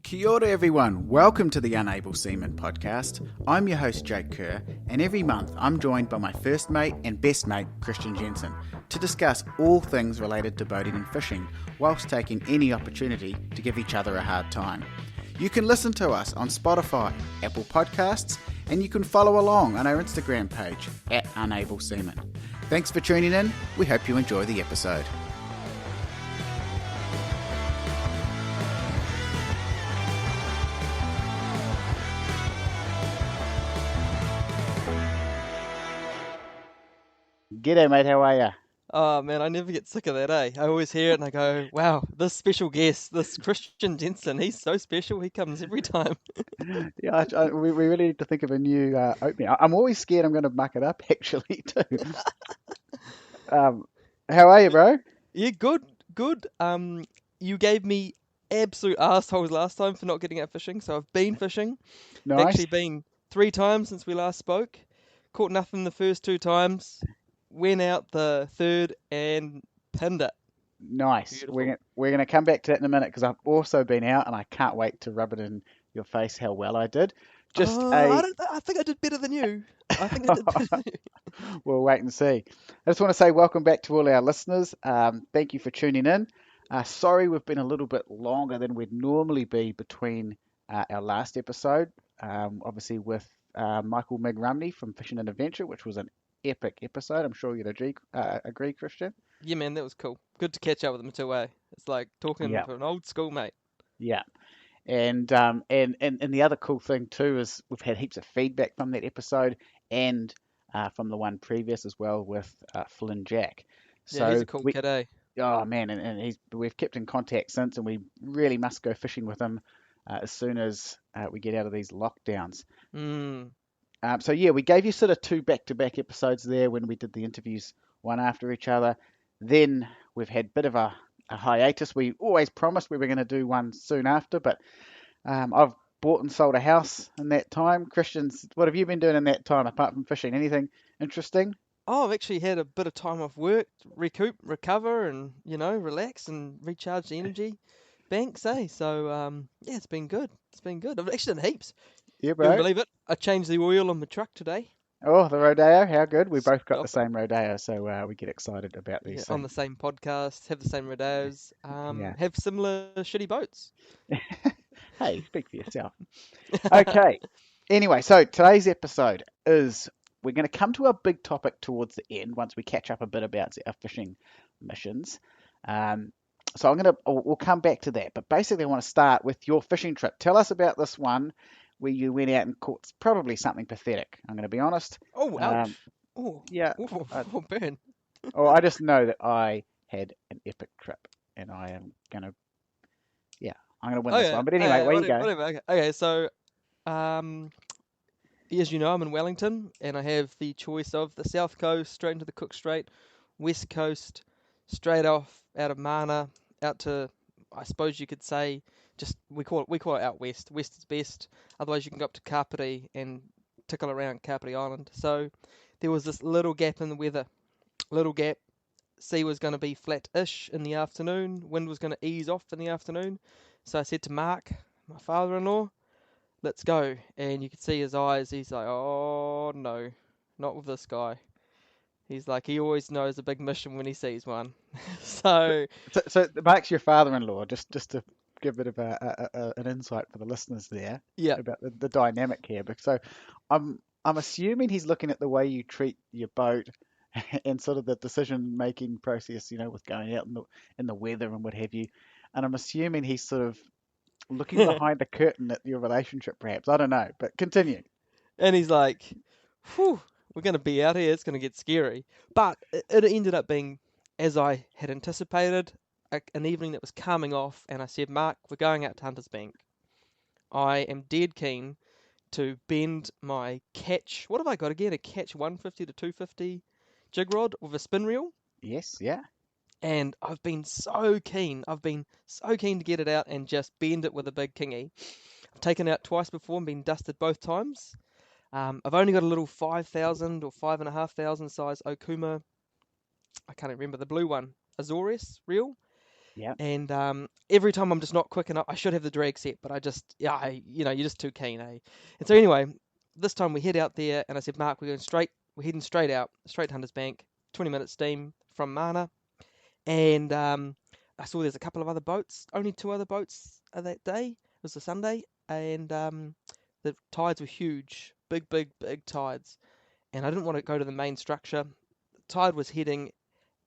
Kia ora everyone, welcome to the Unable Seaman podcast. I'm your host Jake Kerr, and every month I'm joined by my first mate and best mate Christian Jensen to discuss all things related to boating and fishing, whilst taking any opportunity to give each other a hard time. You can listen to us on Spotify, Apple Podcasts, and you can follow along on our Instagram page at Unable Seaman. Thanks for tuning in, we hope you enjoy the episode. G'day mate, how are ya? Oh man, I never get sick of that, eh? I always hear it and I go, wow, this special guest, this Christian Jensen, he's so special, he comes every time. Yeah, we really need to think of a new opening. I'm always scared I'm going to muck it up actually too. Um, how are you, bro? Yeah, good. You gave me absolute arseholes last time for not getting out fishing, so I've been fishing. I've Nice, actually been 3 times since we last spoke. Caught nothing the first 2 times. Went out the third and pinned it. nice. Beautiful. We're gonna come back to that in a minute because I've also been out and I can't wait to rub it in your face how well I did. Just a I think I did better than you. I think I did better than you. We'll wait and see. I just want to say welcome back to all our listeners. Thank you for tuning in. Sorry we've been a little bit longer than we'd normally be between our last episode. Obviously with Michael Mig Rumney from Fishing and Adventure, which was an epic episode. I'm sure you'd agree, Christian. Yeah, man, that was cool. Good to catch up with him too, eh? It's like talking Yeah, to an old school mate. yeah. And the other cool thing too is we've had heaps of feedback from that episode and from the one previous as well with Flynn Jack. Yeah, he's So a cool we kid, eh? Oh man, and we've kept in contact since, and we really must go fishing with him as soon as we get out of these lockdowns. Mm. So yeah, we gave you sort of two back-to-back episodes there when we did the interviews one after each other. Then we've had a bit of a hiatus. We always promised we were going to do one soon after, but I've bought and sold a house in that time. Christians, what have you been doing in that time apart from fishing? Anything interesting? Oh, I've actually had a bit of time off work, recoup, recover, and relax and recharge the energy banks, eh? So yeah, it's been good. It's been good. I've actually done heaps. Yeah, You wouldn't bro. believe it. I changed the oil on my truck today. Oh, the Rodeo, how good. We both got the Stop it. same Rodeo, so we get excited about Yeah, these on the things. same podcast, have the same rodeos, Yeah. have similar shitty boats. Hey, speak for yourself. Okay. Anyway, so today's episode is we're going to come to a big topic towards the end once we catch up a bit about our fishing missions. Um, so we'll come back to that. But basically, I want to start with your fishing trip. Tell us about this one where you went out and caught probably something pathetic. I'm going to be honest. Oh, Um, ouch. Oh, yeah. oh, I, oh, burn. I just know that I had an epic trip, and I am gonna, yeah, I'm gonna win this Okay, one. But anyway, okay, where you whatever, go? whatever. Okay, so um, as you know, I'm in Wellington, and I have the choice of the South Coast, straight into the Cook Strait, West Coast, straight off out of Mana, out to, I suppose you could say, just we call it out west. West is best. Otherwise, you can go up to Kapiti and tickle around Kapiti Island. So there was this little gap in the weather. Little gap. Sea was going to be flat-ish in the afternoon. Wind was going to ease off in the afternoon. So I said to Mark, my father-in-law, let's go. And you could see his eyes. He's like, oh no, not with this guy. He's like, he always knows a big mission when he sees one. So, So, so Mark's your father-in-law, just to give a bit of an insight for the listeners there yeah. about the dynamic here. But so, I'm assuming he's looking at the way you treat your boat and sort of the decision-making process, with going out in the weather and what have you. And I'm assuming he's sort of looking behind the curtain at your relationship, perhaps. I don't know, but continue. And he's like, whew, we're going to be out here. It's going to get scary. But it ended up being, as I had anticipated, an evening that was coming off. And I said, Mark, we're going out to Hunter's Bank. I am dead keen to bend my catch. What have I got again? A catch 150 to 250 jig rod with a spin reel. Yes, yeah. And I've been so keen. I've been so keen to get it out and just bend it with a big kingy. I've taken it out twice before and been dusted both times. I've only got a little 5,000 or 5,500 size Okuma. I can't remember the blue one. Azores reel. Yeah. And every time I'm just not quick enough. I should have the drag set, but you're just too keen, eh? And so anyway, this time we head out there, and I said, Mark, we're heading straight out, straight to Hunters Bank, 20-minute steam from Mana. And I saw there's a couple of other boats, only 2 other boats that day. It was a Sunday, and the tides were huge, big, big, big tides. And I didn't want to go to the main structure. The tide was heading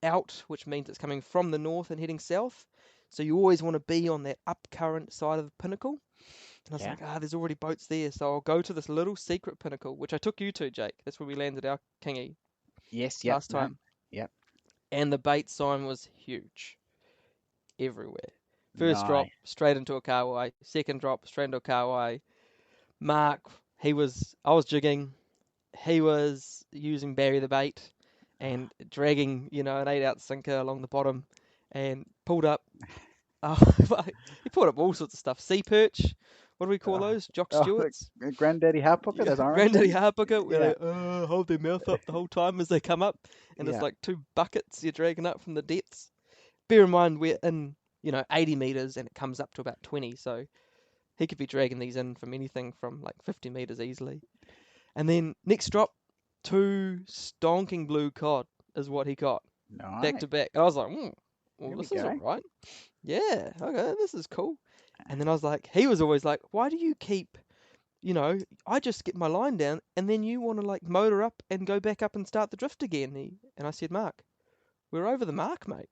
out, which means it's coming from the north and heading south. So you always want to be on that up current side of the pinnacle. And I was Yeah. like, there's already boats there, so I'll go to this little secret pinnacle, which I took you to, Jake. That's where we landed our kingy Yes. Yep. last No. time. Yep. And the bait sign was huge, everywhere. First Nice. drop, straight into a kahawai. Second drop, straight into a kahawai. Mark, I was jigging. He was using Barry the bait and dragging, an 8-ounce sinker along the bottom and pulled up. Uh, he pulled up all sorts of stuff. Sea perch. What do we call Oh, those? Jock oh, Stewarts? Granddaddy Harpooker, Yeah, those orange Granddaddy things. Harpooker, where Yeah. they hold their mouth up the whole time as they come up. And it's Yeah. like 2 buckets you're dragging up from the depths. Bear in mind, we're in, 80 meters and it comes up to about 20. So he could be dragging these in from anything from like 50 meters easily. And then next drop, 2 stonking blue cod is what he got back Nice. to back. And I was like, There well, we this is all go. right. Yeah, okay, this is cool. And then I was like, he was always like, why do you keep, I just get my line down and then you want to like motor up and go back up and start the drift again. And I said, Mark, we're over the mark, mate.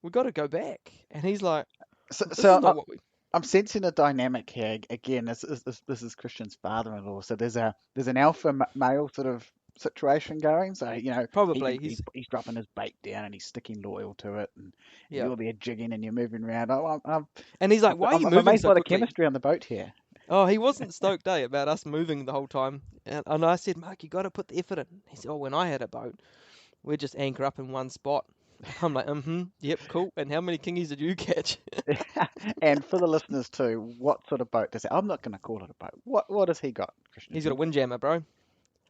We got to go back. And he's like, So, this is so not what we. I'm sensing a dynamic here. Again, this is Christian's father-in-law. So there's an alpha male sort of situation going. So Probably. he's dropping his bait down and he's sticking loyal to it, and Yeah. you're there jigging and you're moving around. I'm And he's like, why are you I'm moving amazed so by the quickly? chemistry on the boat here. Oh, he wasn't stoked, about us moving the whole time. And I said, Mark, you got to put the effort in. He said, when I had a boat, we'd just anchor up in one spot. I'm like, yep, cool. And how many kingies did you catch? And for the listeners too, what sort of boat does it? I'm not going to call it a boat. What has he got, Christian? He's got a windjammer, bro.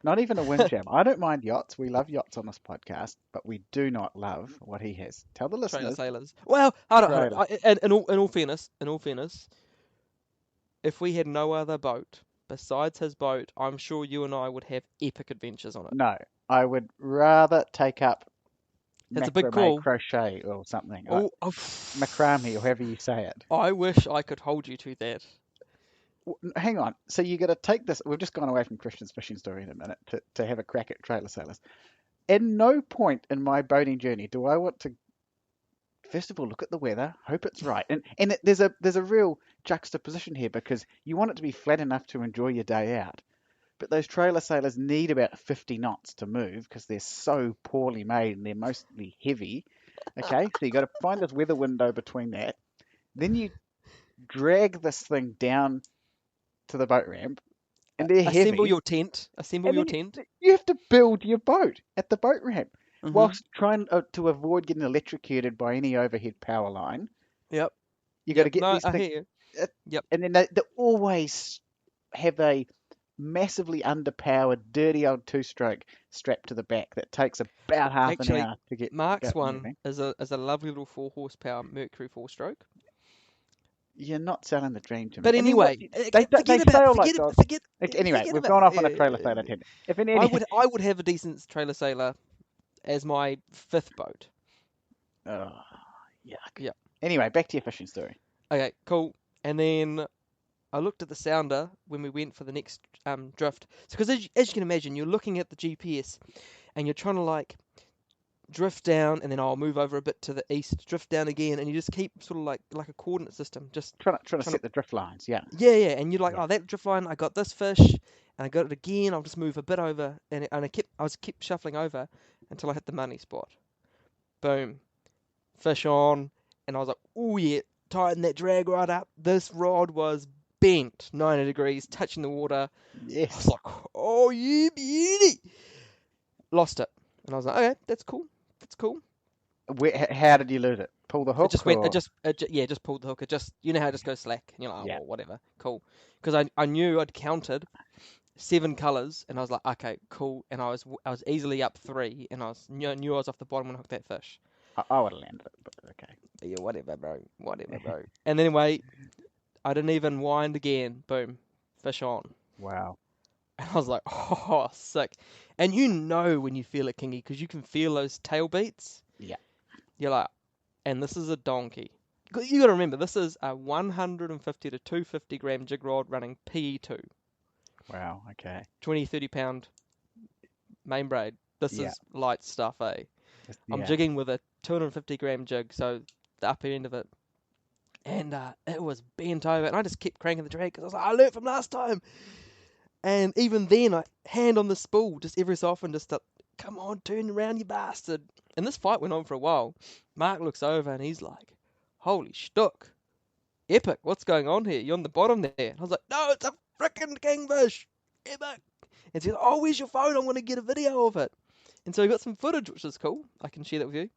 Not even a windjammer. I don't mind yachts. We love yachts on this podcast, but we do not love what he has. Tell the Trailer listeners. sailors. Well, hold on. Trailer. In all fairness, if we had no other boat besides his boat, I'm sure you and I would have epic adventures on it. No, I would rather take up It's a big macrame call. crochet or something. Oh, Macrame or however you say it. I wish I could hold you to that. Hang on. So you got to take this. We've just gone away from Christian's fishing story in a minute to have a crack at trailer sailors. At no point in my boating journey do I want to, first of all, look at the weather, hope it's right, and there's a real juxtaposition here because you want it to be flat enough to enjoy your day out, but those trailer sailors need about 50 knots to move because they're so poorly made and they're mostly heavy. Okay, so you got to find this weather window between that. Then you drag this thing down to the boat ramp, and they're Assemble heavy. your tent. And then you have to build your boat at the boat ramp Mhm. whilst trying to avoid getting electrocuted by any overhead power line. Yep. You got to Yep. get No, these I things, hear you. Yep. and then they always have a massively underpowered, dirty old two-stroke strapped to the back that takes about half an Actually, hour to get Mark's one moving. is a lovely little 4 horsepower Mercury 4-stroke. You're not selling the dream to me. But I mean, what, anyway, they sail like dogs. Anyway, forget we've about gone off it. on a trailer Yeah. sailor tangent. If in any, I would have a decent trailer sailor as my 5th boat. oh, yuck. Yeah. Anyway, back to your fishing story. Okay, cool. And then I looked at the sounder when we went for the next drift. So, because as you can imagine, you're looking at the GPS and you're trying to like drift down, and then I'll move over a bit to the east, drift down again, and you just keep sort of like a coordinate system, just Trying to set the drift lines, yeah. yeah, and you're like, Yeah. oh, that drift line, I got this fish, and I got it again. I'll just move a bit over, and I was kept shuffling over until I hit the money spot. Boom, fish on, and I was like, oh yeah, tighten that drag right up. This rod was bent 90 degrees, touching the water. I was Yes. like, oh yeah, beauty. Lost it, and I was like, okay, that's cool. That's cool. How did you lose it? Pull the hook? It just went. Or? Just pulled the hook. It just, how it just goes slack, and you're like, oh, Yeah. well, whatever, cool. Because I knew I'd counted 7 colours, and I was like, okay, cool. And I was easily up 3, and knew I was off the bottom when I hooked that fish. I would have landed it, but okay. But yeah, whatever, bro. Whatever, bro. And anyway, I didn't even wind again. Boom, fish on. Wow. And I was like, oh, sick. And you know when you feel it, Kingy, because you can feel those tail beats. Yeah. You're like, and this is a donkey. You got to remember, this is a 150 to 250 gram jig rod running PE2, Wow. Okay. 20, 30 pound main braid. This Yeah. is light stuff, eh? I'm Yeah. jigging with a 250 gram jig, so the upper end of it. And it was bent over, and I just kept cranking the drag because I was like, I learned from last time. And even then, I hand on the spool just every so often, just to, come on, turn around, you bastard. And this fight went on for a while. Mark looks over and he's like, holy shtuck, epic, what's going on here? You're on the bottom there. And I was like, no, it's a frickin' kingfish, epic. And he said, oh, where's your phone? I want to get a video of it. And so we got some footage, which is cool. I can share that with you.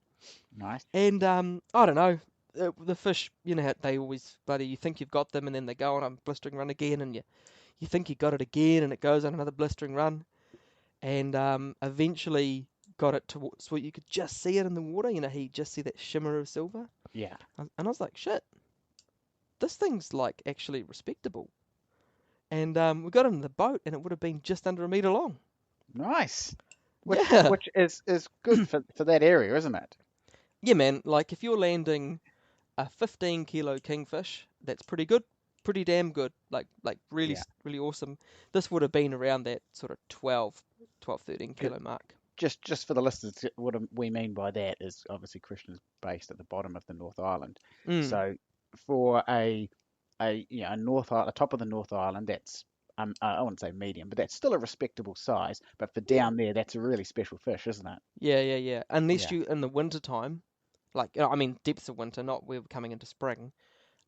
Nice. And I don't know, the fish, you know, how they always bloody, you think you've got them, and then they go on a blistering run again, and you think you got it again, and it goes on another blistering run, and eventually got it to so you could just see it in the water. You know, he just see that shimmer of silver, Yeah. and I was like, shit, this thing's like actually respectable. And we got it in the boat, and it would have been just under a meter long. Nice. Which Yeah, which is good for that area, isn't it? yeah, man. Like if you're landing a 15 kilo kingfish, that's pretty good, pretty damn good. Like really Yeah. really awesome. This would have been around that sort of 12, 13 'Cause kilo mark. just for the listeners, what we mean by that is obviously Christian is based at the bottom of the North Island. Mm. So for a North Island, a top of the North Island, that's I wouldn't say medium, but that's still a respectable size. But for Yeah. down there, that's a really special fish, isn't it? Yeah. Unless Yeah. you in the winter time, like I mean depths of winter, not we're coming into spring,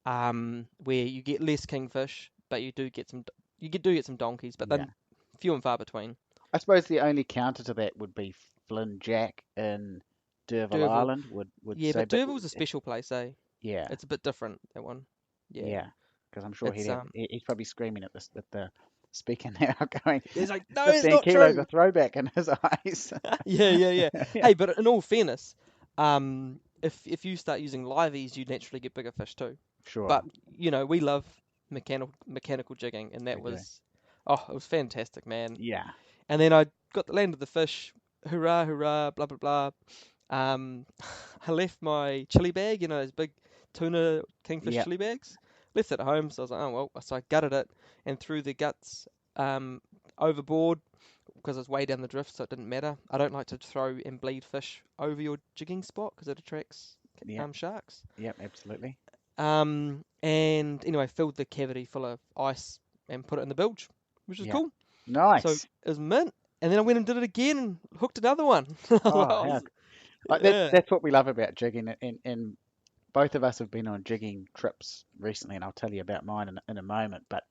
where you get less kingfish, but you do get some donkeys, but Yeah. then few and far between. I suppose the only counter to that would be Flynn Jack in D'Urville Derval, Island would yeah, say, but but Derval's a special place, eh? yeah, It's a bit different that one. Yeah, yeah, because I'm sure it's he's probably screaming at this at the speaker now, going, it's like no, it's 15 not kilos true. of throwback in his eyes. Yeah. Yeah, Hey, but in all fairness, if you start using liveys, you naturally get bigger fish too. sure, But you know, we love mechanical jigging, and that we do. was oh, it was fantastic, man. Yeah, And then I got the land of the fish, hurrah, hurrah, blah blah blah. Um, I left my chili bag, you know, those big tuna kingfish yeah, chili bags. Left it at home, so I was like, oh well. So I gutted it and threw the guts overboard because it's way down the drift, so it didn't matter. I don't like to throw and bleed fish over your jigging spot because it attracts yeah, sharks. yeah, absolutely. And anyway, filled the cavity full of ice and put it in the bilge, which is Yeah, cool. So nice. it was mint. And then I went and did it again and hooked another one. I was like, Oh, oh, yeah. that's what we love about jigging, and both of us have been on jigging trips recently, and I'll tell you about mine in a moment. But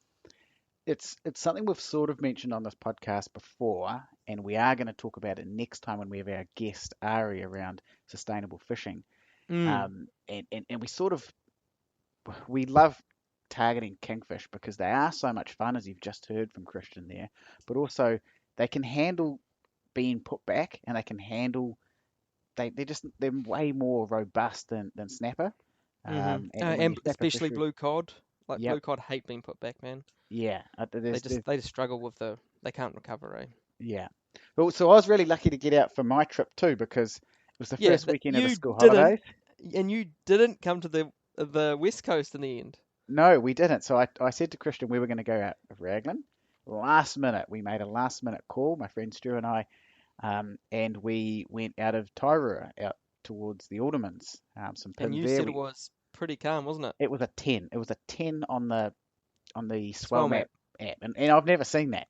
it's something we've sort of mentioned on this podcast before, and we are going to talk about it next time when we have our guest Ari around sustainable fishing. Mm, And we love targeting kingfish because they are so much fun, as you've just heard from Christian there, but also they can handle being put back, and they can handle they're way more robust than snapper. And when you and snap a especially fishery, blue cod. Like yep, blue cod hate being put back, man. yeah, there's They just struggle with they can't recover, eh? yeah. Well, so I was really lucky to get out for my trip too because it was the Yeah, first but weekend of the you school didn't, holidays. and you didn't come to the west coast in the end. No, we didn't. So I said to Christian we were going to go out of Raglan. Last minute, we made a last minute call, my friend Stu and I, and we went out of Tairua out towards the Aldermans. Some And pins you there. said it was pretty calm, wasn't it? It was a 10. It was a 10 on the Swell Swell Map map. app, and I've never seen that.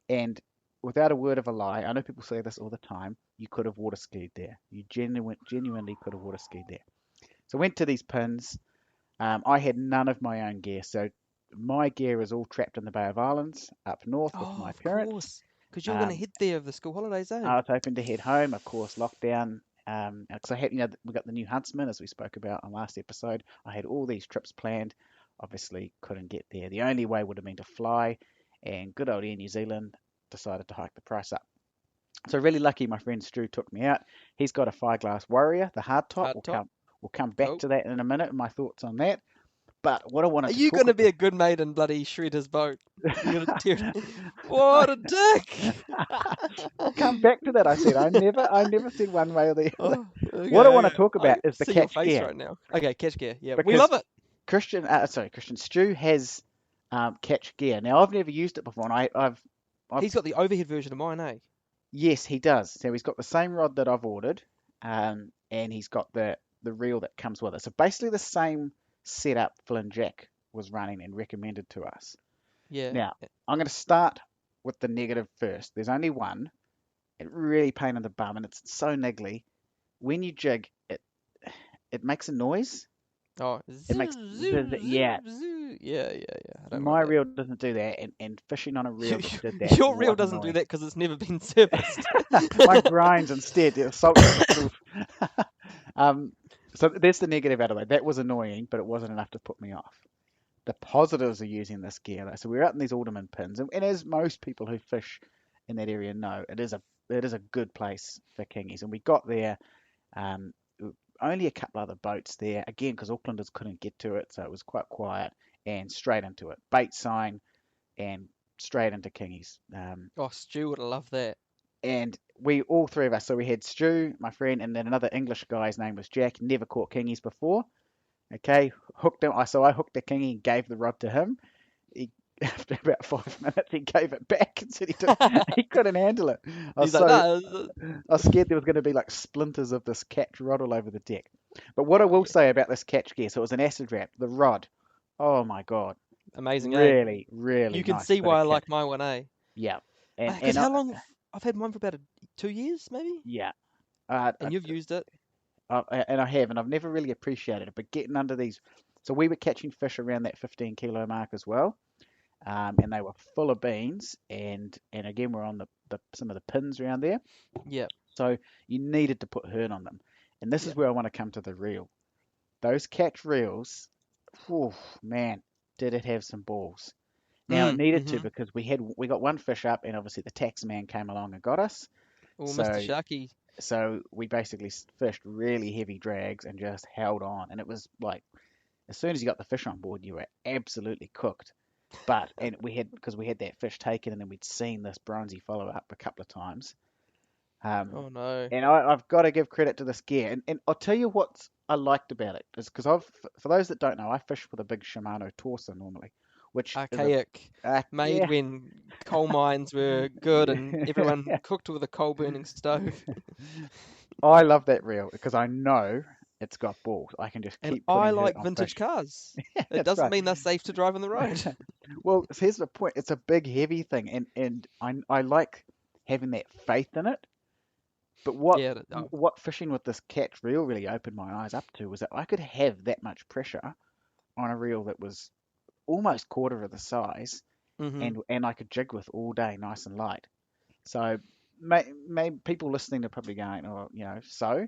And without a word of a lie, I know people say this all the time. You could have water skied there. You genuinely could have water skied there. So I went to these pins. I had none of my own gear, so my gear is all trapped in the Bay of Islands up north with Oh, my of parents. course. Because you're going to Um, head there over the school holidays, eh? I was hoping to head home, of course, lockdown. Because I had, we got the new Huntsman as we spoke about on last episode. I had all these trips planned. Obviously, couldn't get there. The only way would have been to fly, and good old Air New Zealand decided to hike the price up. So really lucky my friend Stu took me out. He's got a Fireglass Warrior, the hardtop. Hard top. We'll come back Cool. to that in a minute and my thoughts on that. But what I Are wanted to you talk going to be about. a good mate and bloody shred his boat? You're going to tear it. What a dick! We'll come back to that. I said I never said one way or the other. Oh, What I okay, want to okay. talk I about can is the see your catch face gear right now. Okay, catch gear. Yeah, we because love it. Christian Stu has catch gear. Now I've never used it before, and I've He's got the overhead version of mine, eh? yes, he does. So he's got the same rod that I've ordered, and he's got the reel that comes with it. So basically the same setup Flynn Jack was running and recommended to us. Yeah. Now I'm going to start with the negative first. There's only one. It really pain in the bum, and it's so niggly. When you jig, it makes a noise. Oh, It makes zoo, zoo, yeah. zoo, zoo. Yeah, yeah, yeah. I don't like My that. reel doesn't do that, and fishing on a reel that did that Your reel was doesn't do annoying. that because it's never been serviced. Mine grinds instead. It salts. um, so there's the negative out of it. That was annoying, but it wasn't enough to put me off. The positives of using this gear, though. So we're out in these Alderman pins, and as most people who fish in that area know, it is a good place for kingies. And we got there, um, only a couple other boats there again because Aucklanders couldn't get to it, so it was quite quiet and straight into it. Bait sign and straight into kingies. Oh, Stu would have loved that. And we all three of us. So we had Stu, my friend, and then another English guy. His name was Jack. Never caught kingies before. Okay, hooked him. So I hooked the kingy and gave the rod to him. He, after about 5 minutes, he gave it back and said he couldn't handle it. I was He's like, so nah. I was scared there was going to be like splinters of this catch rod all over the deck. But what I Oh, will yeah. say about this catch gear, so it was an acid wrap. The rod, oh my god, Amazing, eh? really, really You can nice see bit why of I kit. like my one, eh? Yeah, and Because and how long? I've had mine for about 2 years, maybe. yeah, uh, And you've used it. and I have, and I've never really appreciated it. But getting under these, so we were catching fish around that 15 kilo mark as well, and they were full of beans, and again we're on the some of the pins around there, Yep, so you needed to put hurt on them, and this is yep. where I want to come to the reel. Those catch reels, whew, man, did it have some balls. Now it needed to Mm-hmm. because we got one fish up, and obviously the tax man came along and got us. Oh, Mr. So Sharky. so we basically fished really heavy drags and just held on, and it was like as soon as you got the fish on board, you were absolutely cooked. But and we had that fish taken, and then we'd seen this bronzy follow up a couple of times. Um, Oh no. and I've got to give credit to this gear, and I'll tell you what I liked about it is because for those that don't know, I fish with a big Shimano Torsa normally, which is a Archaic. Made yeah. when coal mines were good and everyone cooked with a coal burning stove. I love that reel because I know it's got balls. I can just And keep I putting hurt like on vintage fish. cars. It That's doesn't right. mean they're safe to drive on the road. Well, here's the point. It's a big, heavy thing, and I like having that faith in it. But Yeah. Oh, what fishing with this catch reel really opened my eyes up to was that I could have that much pressure on a reel that was almost quarter of the size, mm-hmm. and I could jig with all day, nice and light. So maybe people listening are probably going, oh, so,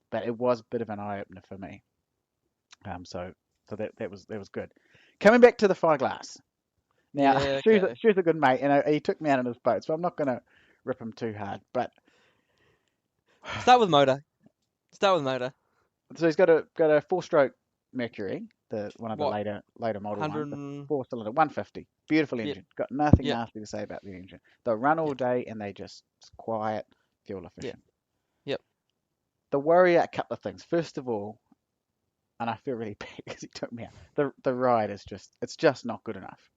but it was a bit of an eye opener for me. So that was good. Coming back to the Fireglass. Now, Yeah. Okay. Stu's a good mate, and he took me out on his boat, so I'm not going to rip him too hard. But Start with motor. Start with motor. so he's got a four-stroke Mercury, the one of the What? later model ones, the 100. four-cylinder, 150, beautiful Yep. engine. Got nothing Yep. nasty to say about the engine. They'll run all Yep. day, and they just quiet, fuel Yep. efficient. Yep. The worry, a couple of things. First of all, and I feel really bad because he took me out. The ride is just not good enough.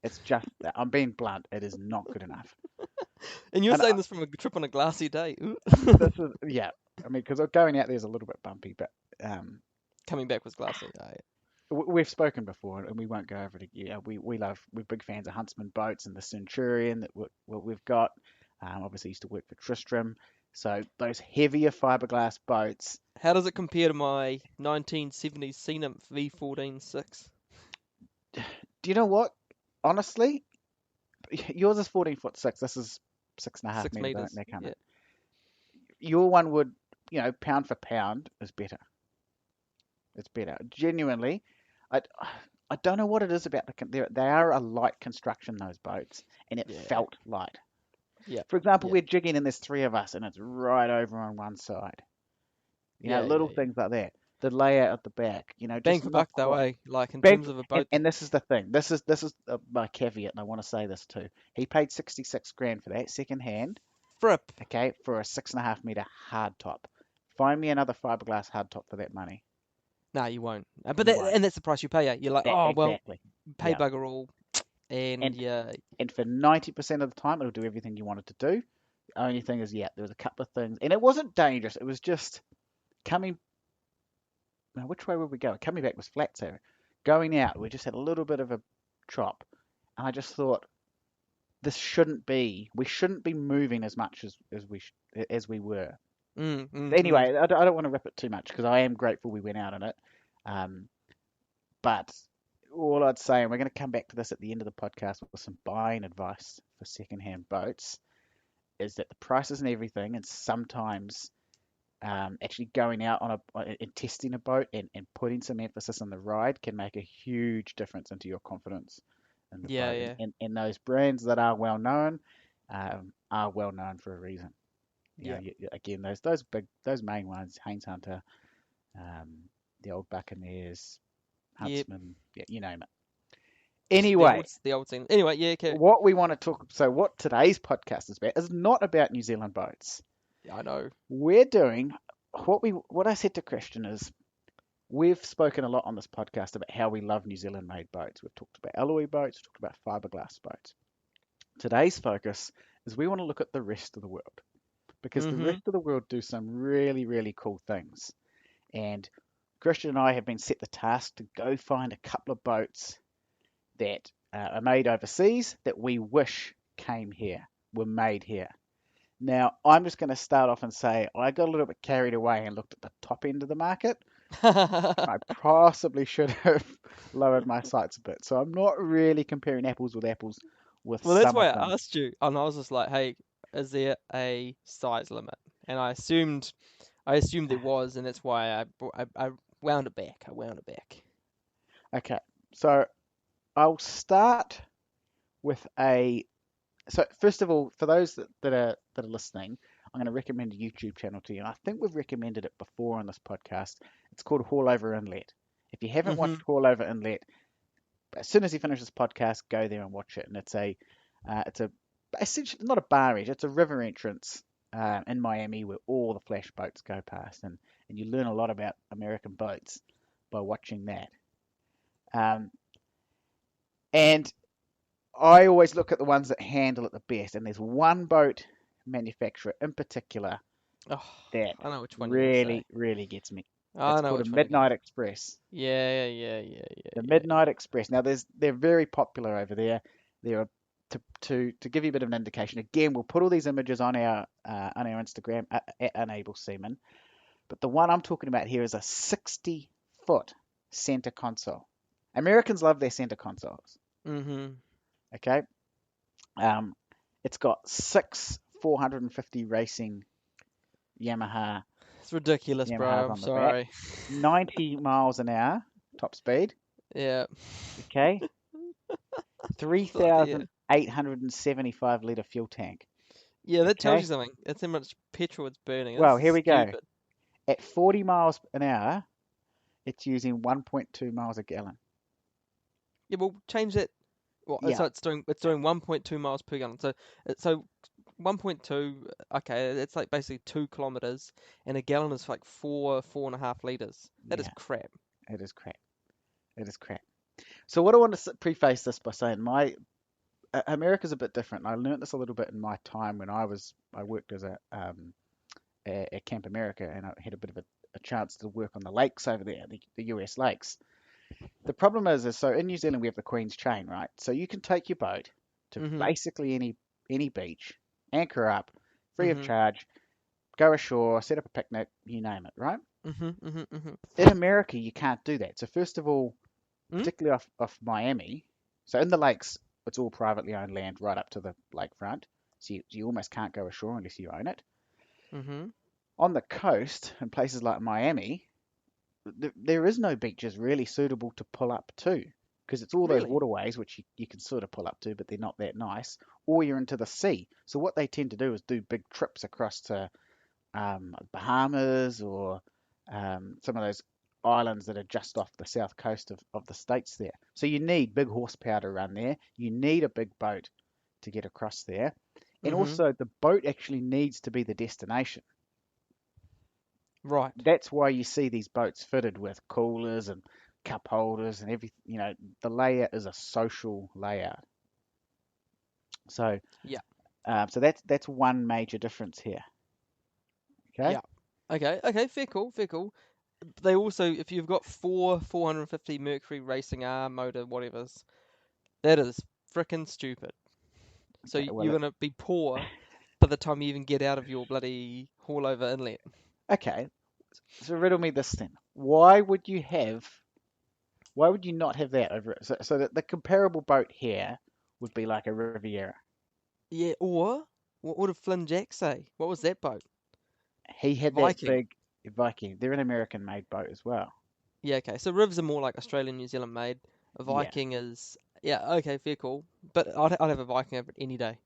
It's just that I'm being blunt. It is not good enough. And you're And saying this from a trip on a glassy day. Ooh. this is yeah. I mean, because going out there is a little bit bumpy, but Coming back was glassy. Oh, yeah. we've spoken before, and we won't go over it again. We're big fans of Huntsman boats and the Centurion that we've got. Obviously, used to work for Tristram, so those heavier fiberglass boats. How does it compare to my 1970s C-Nymph V14.6? Do you know what? Honestly, yours is 14'6". This is 6.5 6 meters. I think meters. they're coming. Yeah. Your one would, pound for pound is better. It's better. Genuinely, I, I don't know what it is about they are a light construction, those boats, and it Yeah. felt light. Yep. For example, Yep. we're jigging and there's three of us and it's right over on one side. Yeah. Little Yeah. Yeah. things like that. The layout at the back, Bang just for not buck though, quite. eh? Like in Bang, terms of a and, boat. and this is the thing. This is my caveat, and I want to say this too. He paid 66 grand for that second hand, Frip. okay, for a 6.5 meter hard top. Find me another fiberglass hard top for that money. No, you won't. But You won't. that's the price you pay. You're like, That oh well, exactly. pay Yeah. bugger all, and And yeah, and for 90% of the time, it'll do everything you want it to do. The only thing is, yeah, there was a couple of things, and it wasn't dangerous. It was just coming. Now, which way were we going? Coming back was flat, so going out, we just had a little bit of a chop, and I just thought this shouldn't be. We shouldn't be moving as much as we were. mm, mm, mm. Anyway, I don't want to rip it too much because I am grateful we went out in it. Um, but all I'd say, and we're going to come back to this at the end of the podcast with some buying advice for secondhand boats, is that the prices and everything, and sometimes actually going out and testing a boat and putting some emphasis on the ride can make a huge difference into your confidence in the Yeah, boat. yeah, And those brands that are well known for a reason. yeah, Again, those main ones, Haynes Hunter, the old Buccaneers, yep. Huntsman, yeah, you name it. The Anyway, old scene. Anyway, yeah, okay. what we want to talk, so what today's podcast is about is not about New Zealand boats. Yeah, I know. We're doing what I said to Christian is we've spoken a lot on this podcast about how we love New Zealand made boats. We've talked about alloy boats, we've talked about fiberglass boats. Today's focus is we want to look at the rest of the world because the Mhm. rest of the world do some really, really cool things. And Christian and I have been set the task to go find a couple of boats that are made overseas that we wish came here, were made here. Now, I'm just going to start off and say I got a little bit carried away and looked at the top end of the market. I possibly should have lowered my sights a bit. So I'm not really comparing apples with apples with Well, that's some why of I them. asked you, and I was just like, "Hey, is there a size limit?" And I assumed there was, and that's why I wound it back. I wound it back. Okay, so I'll start with a. So first of all, for those that are listening, I'm going to recommend a YouTube channel to you. And I think we've recommended it before on this podcast. It's called Haul Over Inlet. If you haven't watched Mhm. Haul Over Inlet, as soon as you finish this podcast, go there and watch it. And it's a essentially not a barrage, it's a river entrance in Miami where all the flash boats go past, and you learn a lot about American boats by watching that. Um, and I always look at the ones that handle it the best, and there's one boat manufacturer in particular Oh, that I know which one you're gonna say. really, really gets me. I It's know called a which one you're gonna Midnight say. Express. Yeah, yeah, yeah, The yeah, yeah. Midnight Express. Now, they're very popular over there. They're to give you a bit of an indication. Again, we'll put all these images on our Instagram at Unable Seaman. But the one I'm talking about here is a 60-foot center console. Americans love their center consoles. Mhm. Okay, um, it's got six 450 racing Yamaha It's ridiculous, bro. Yamahas I'm on the back, sorry. 90 miles an hour top speed. Yeah. Okay, Bloody. 3,875 litre fuel tank. Yeah, that tells you Okay, something. That's how much petrol it's burning. That's well, here we go. stupid. At 40 miles an hour, it's using 1.2 miles a gallon. Yeah, well, change that. Well, Yeah, so it's doing 1.2 miles per gallon. So 1.2. Okay, it's like basically 2 kilometers, and a gallon is like 4.5 liters. That is yeah, crap. it is crap. It is crap. So what I want to preface this by saying, America's a bit different. I learned this a little bit in my time when I worked as at Camp America, and I had a bit of a chance to work on the lakes over there, the US lakes. The problem is so in New Zealand we have the Queen's Chain, right? So you can take your boat to Mhm. basically any beach, anchor up, free of Mhm. charge, go ashore, set up a picnic, you name it, right? Mhm. Mhm. Mhm. In America, you can't do that. So first of all, Mm? particularly off Miami, so in the lakes, it's all privately owned land right up to the lakefront. So you almost can't go ashore unless you own it. Mhm. On the coast, in places like Miami, there is no beaches really suitable to pull up to. because it's all those Really? waterways which you can sort of pull up to, but they're not that nice, or you're into the sea. So what they tend to do is do big trips across to Bahamas or some of those islands that are just off the south coast of the states there. So you need big horsepower to run there. You need a big boat to get across there. And Mm-hmm. also the boat actually needs to be the destination. Right. That's why you see these boats fitted with coolers and cup holders and everything. The layout is a social layout. So, Yeah. so that's one major difference here. Okay. Yeah. Okay. Okay. Fair call. Fair call. They also, if you've got four 450 Mercury Racing R motor, whatever's, that is frickin' stupid. So Okay. you're gonna be poor by the time you even get out of your bloody haul over inlet. Okay. So riddle me this then. Why would you not have that over it? So that the comparable boat here would be like a Riviera. Yeah. Or what did Flynn Jack say? What was that boat? He had that Viking. big Viking. They're an American-made boat as well. Yeah. Okay. So Rivs are more like Australian, New Zealand made. A Yeah. Viking is yeah. Okay. Fair call. But I'd have a Viking over it any day.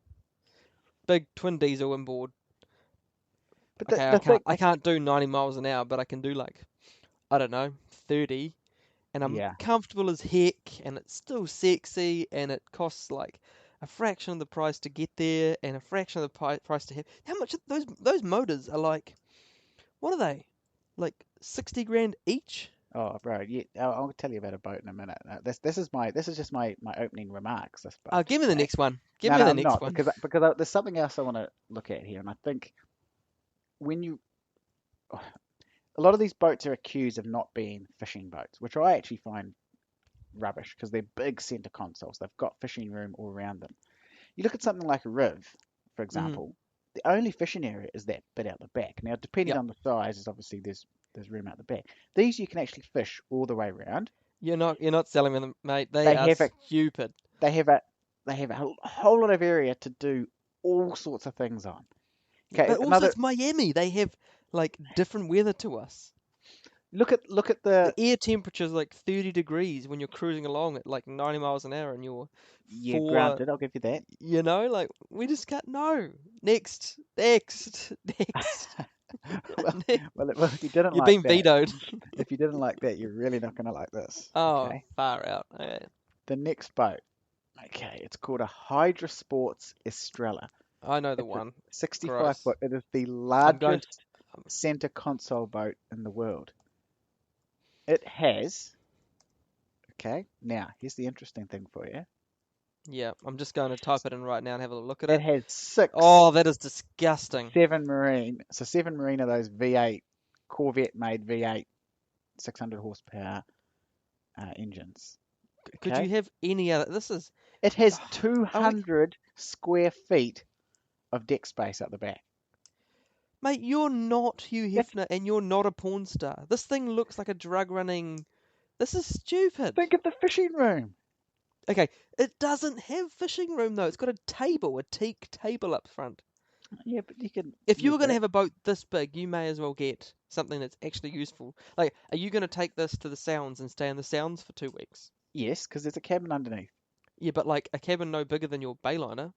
Big twin diesel inboard. But the, Okay. I the can't thing, I can't do 90 miles an hour, but I can do like I don't know 30. And I'm yeah. comfortable as heck, and it's still sexy, and it costs like a fraction of the price to get there, and a fraction of the price to have. How much are those motors are like? What are they? Like 60 grand each? Oh, bro. Yeah. I'll tell you about a boat in a minute. This is just my opening remarks. This boat. Give me the Okay. next one. Give No, me no, the I'm next not one. because there's something else I want to look at here, and I think when you a lot of these boats are accused of not being fishing boats, which I actually find rubbish because they're big center consoles. They've got fishing room all around them. You look at something like a Riv, for Hmm. example, the only fishing area is that bit out the back. Now, depending Yep. on the size, is obviously there's room out the back. These you can actually fish all the way around. You're not selling them, mate. They They are have a stupid. they have a they have a whole lot of area to do all sorts of things on. Yeah, Okay, but also another it's Miami. They have like different weather to us. look at The the air temperature is like 30 degrees when you're cruising along at like 90 miles an hour and you're yeah, four. granted, I'll give you that. Like we just can't. No. Next, next. well, Ne- well, if you didn't You're like being that, vetoed. if you didn't like that, you're really not gonna like this. Oh, Okay, far out. Okay. the next boat. Okay, it's called a Hydra Sports Estrella. I know the It's a one. 65 Gross. foot. It is the I'm going to. largest center console boat in the world. It has, okay, now here's the interesting thing for you. Yeah, I'm just going to type it in right now and have a look at It it. has six Oh, that is disgusting. 7 Marine. So 7 Marine are those V8 Corvette made V8 600 horsepower engines. Could you Okay, have any other? This is. it has Are we, 200 square feet of deck space at the back. mate? You're not Hugh That's, Hefner, and you're not a porn star. This thing looks like a drug running. This is stupid. think of the fishing room. Okay, it doesn't have fishing room though. It's got a table, a teak table up front. Yeah, but you can If you use were going to that. have a boat this big, you may as well get something that's actually useful. Like, are you going to take this to the Sounds and stay in the Sounds for 2 weeks? Yes, because there's a cabin underneath. Yeah, but like a cabin no bigger than your Bayliner.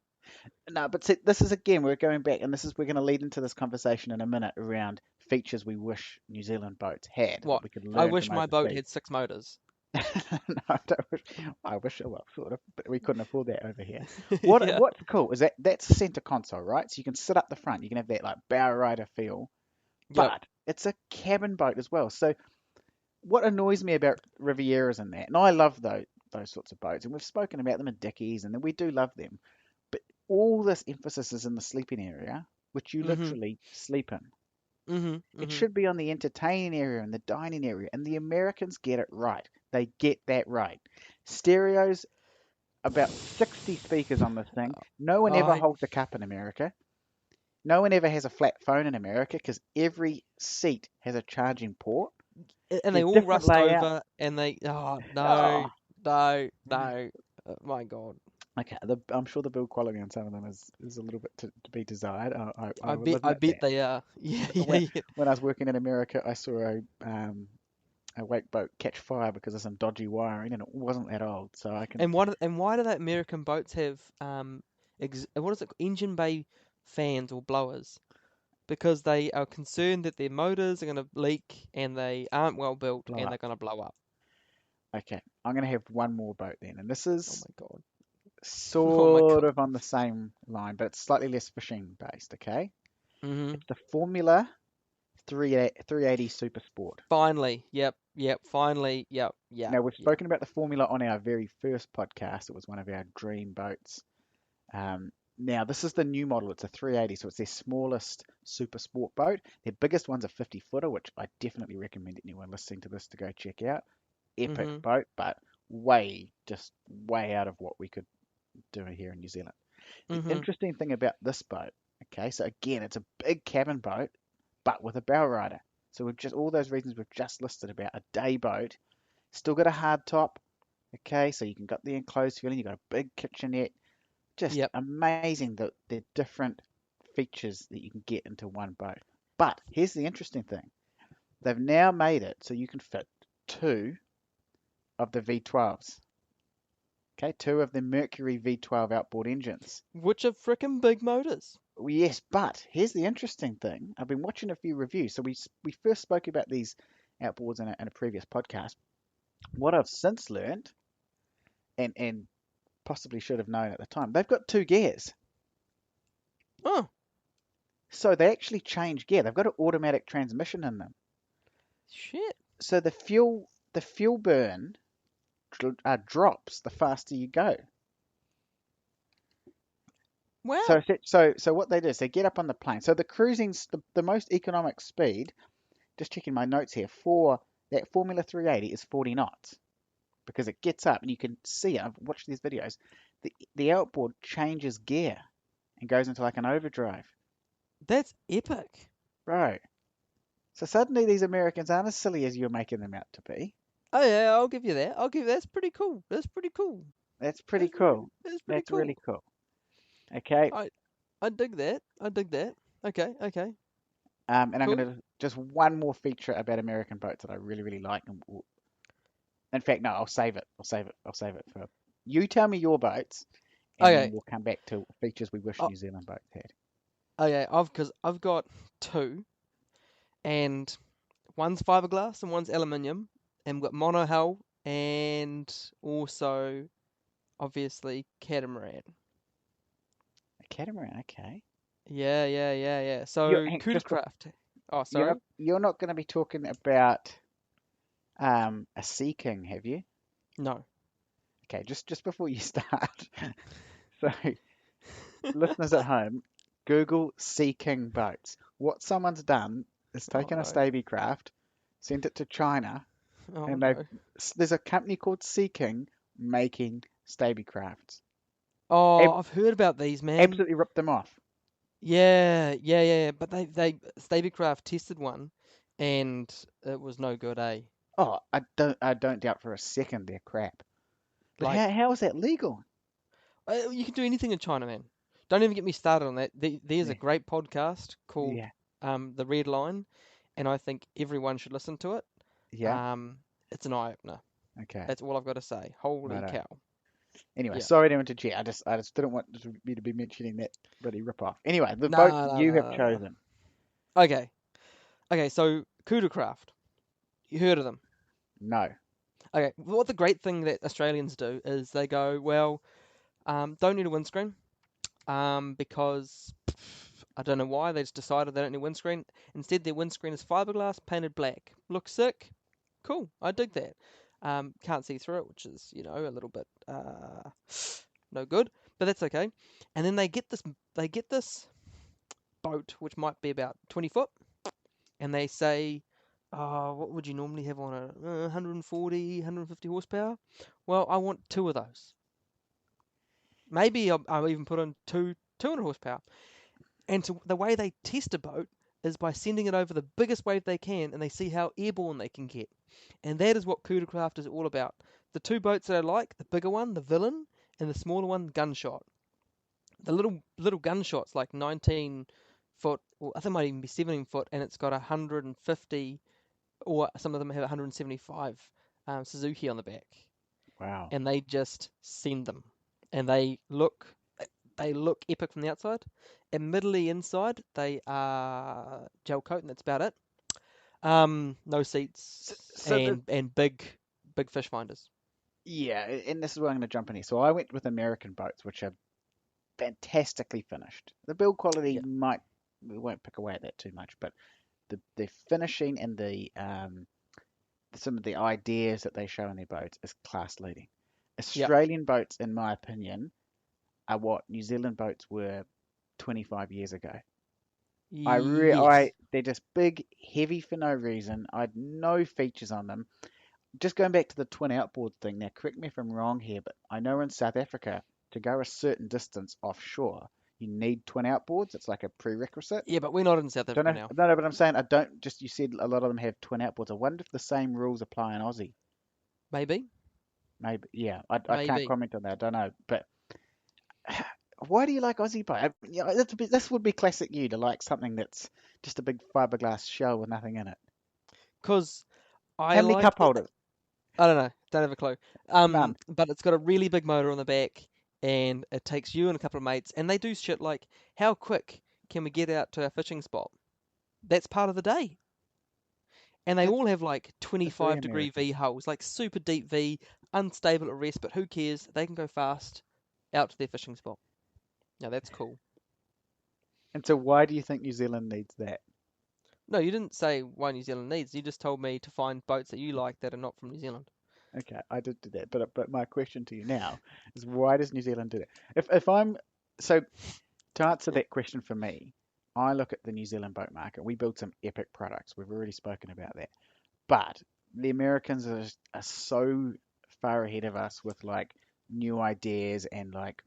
No, but see, this is again, we're going back, and we're going to lead into this conversation in a minute around features we wish New Zealand boats had that What? we could I learn wish from my boat overseas. had 6 motors. No, I wish, well, sort of, but we couldn't afford that over here. What Yeah. what's cool is that's a center console, right? So you can sit up the front, you can have that like bow rider feel, Yep. but it's a cabin boat as well. So what annoys me about Rivieras and that, and I love those sorts of boats, and we've spoken about them in Dickies, and we do love them, but all this emphasis is in the sleeping area, which you Mhm. literally sleep in. Mhm. It Mhm. should be on the entertaining area and the dining area, and the Americans get it right. They get that right. Stereos, about 60 speakers on this thing. No one ever I holds a cup in America. No one ever has a flat phone in America because every seat has a charging port. and they There's all different rust layouts. over and they no, Oh. no, no. My God. Okay, I'm sure the build quality on some of them is a little bit to be desired. I I will bet I admit bet that. they are. Yeah, yeah, When, yeah. when I was working in America, I saw a wake boat catch fire because of some dodgy wiring, and it wasn't that old. So I can. And why do that American boats have what is it, engine bay fans or blowers? Because they are concerned that their motors are going to leak and they aren't well built Blow and up. they're going to blow up. Okay, I'm going to have one more boat then, and this Oh is my god. Oh my sort god. of on the same line, but it's slightly less fishing based. Okay, Mhm. it's the Formula 380 Super Sport. Finally. Yep. Yep. Finally. Yep. Yeah. Now we've Yeah. spoken about the Formula on our very first podcast. It was one of our dream boats. Now this is the new model. It's a 380, so it's their smallest super sport boat. Their biggest one's a 50 footer, which I definitely recommend anyone listening to this to go check out. Epic Mhm. boat, but just way out of what we could do here in New Zealand. The Mhm. interesting thing about this boat, okay, so again, it's a big cabin boat, but with a bow rider. So we've just all those reasons we've just listed about a day boat. Still got a hard top, okay, so you can got the enclosed feeling. You've got a big kitchenette. Just Yep. amazing the different features that you can get into one boat. But here's the interesting thing. They've now made it so you can fit two of the V12s. Okay, two of the Mercury V12 outboard engines. Which are frickin' big motors. Well, yes, but here's the interesting thing. I've been watching a few reviews. So we first spoke about these outboards in a previous podcast. What I've since learned, and possibly should have known at the time, they've got two gears. Oh, So they actually change gear. They've got an automatic transmission in them. shit. So the fuel burn drops the faster you go. So Wow. so what they do is they get up on the plane. So the most economic speed. Just checking my notes here for that Formula 380 is 40 knots because it gets up and you can see it. I've watched these videos. The outboard changes gear and goes into like an overdrive. That's epic. Bro. So suddenly these Americans aren't as silly as you're making them out to be. Oh yeah, I'll give you that. I'll give that's pretty cool. That's pretty cool. That's pretty cool. That's pretty That's really cool. cool. Okay. I I dig that. I dig that. Okay, okay. And I'm Cool. going to just one more feature about American boats that I really, really like. And in fact, no, I'll save it. I'll save it for you. Tell me your boats, and then Okay. we'll come back to features we wish Uh, New Zealand boats had. okay, I've got two and one's fiberglass and one's aluminium and we've got monohull and also obviously catamaran. A catamaran, okay. Yeah. You're So just Craft. Oh, you're not sorry. going to be talking about a Sea King, have you? No. Okay, just before you start. So listeners at home, Google Sea King boats. What someone's done is Oh taken a no. Stabicraft, sent it to China, Oh and no. there's a company called Sea King making Stabicrafts. Oh, Ab- I've heard about these, man. Absolutely ripped them off. Yeah. But they Stabicraft tested one, and it was no good, eh? Oh, I don't doubt for a second they're crap. But Like, how is that legal? you can do anything in China, man. Don't even get me started on that. There's a Yeah, great podcast called yeah, The Red Line, and I think everyone should listen to it. yeah. Um, it's an eye opener. Okay, That's all I've got to say. Holy righto. cow. Anyway, Yeah. sorry to interject. I just didn't want me to be mentioning that bloody rip-off. Anyway, the boats you have No. chosen. Okay. Okay. So Craft. You heard of them? No. Okay. What the great thing that Australians do is they go, well, don't need a windscreen. Because I don't know why they just decided they don't need windscreen. Instead, their windscreen is fiberglass painted black. Looks sick. Cool. I dig that. Can't see through it, which is a little bit no good, but that's okay. And then they get this boat which might be about 20 foot, and they say, oh, what would you normally have on it? 140, 150 horsepower. Well, I want two of those. Maybe I'll even put on 200 horsepower. And so the way they test a boat is by sending it over the biggest wave they can, and they see how airborne they can get. And that is what Craft is all about. The two boats that I like, the bigger one, the Villain, and the smaller one, Gunshot. The little Gunshot's like 19 foot, or I think it might even be 17 foot, and it's got 150 or some of them have 175 Suzuki on the back, Wow. and they just send them, and they look epic from the outside. Admittedly, inside they are gel coat, and that's about it. No So, seats so the and big fish finders. yeah, and this is where I'm going to jump in here. So I went with American boats, which are fantastically finished. The build quality Yeah, might we won't pick away at that too much, but the finishing and the some of the ideas that they show in their boats is class leading. yeah, Australian boats, in my opinion, are what New Zealand boats were 25 years ago. yes. They're just big, heavy for no reason. I had no features on them. Just going back to the twin outboard thing. Now, correct me if I'm wrong here, but I know in South Africa to go a certain distance offshore, you need twin outboards. It's like a prerequisite. Yeah, but we're not in South Don't Africa know, now. no, but I'm saying I don't. Just you said a lot of them have twin outboards. I wonder if the same rules apply in Aussie. Maybe, Maybe, yeah. I can't maybe. comment on that. I don't know, but why do you like Aussie boat? Yeah, this would be classic you to like something that's just a big fiberglass shell with nothing in it. Because I How many like cup it. holders? I don't know, don't have a clue. None. But it's got a really big motor on the back, and it takes you and a couple of mates, and they do shit like, how quick can we get out to our fishing spot? That's part of the day. And they That's all have like that's very 25-degree American. V hulls, like super deep V, unstable at rest, but who cares? They can go fast out to their fishing spot. Now that's cool. And so why do you think New Zealand needs that? No, you didn't say why New Zealand needs. You just told me to find boats that you like that are not from New Zealand. Okay, I did do that, but my question to you now is why does New Zealand do that? If I'm so to answer that question for me, I look at the New Zealand boat market. We build some epic products. We've already spoken about that. But the Americans are so far ahead of us with like new ideas and like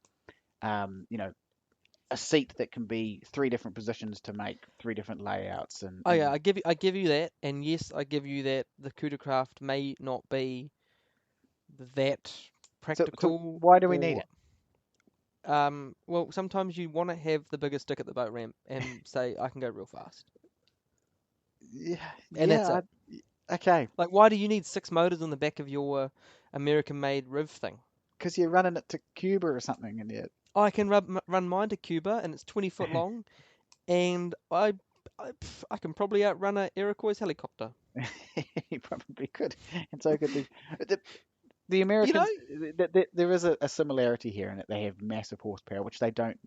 you know, a seat that can be three different positions to make three different layouts Oh yeah, and I give you that, and yes, I give you that the coup de craft may not be that so practical why do we need or it? well, sometimes you want to have the biggest stick at the boat ramp and say I can go real fast, Yeah, and that's yeah, it. okay, Like, why do you need six motors on the back of your American-made Riv thing? because you're running it to Cuba or something and you I can run mine to Cuba, and it's 20 foot long, and I can probably outrun a Iroquois helicopter. you probably could. And so could the the You know, Americans. There is a similarity here in that they have massive horsepower, which they don't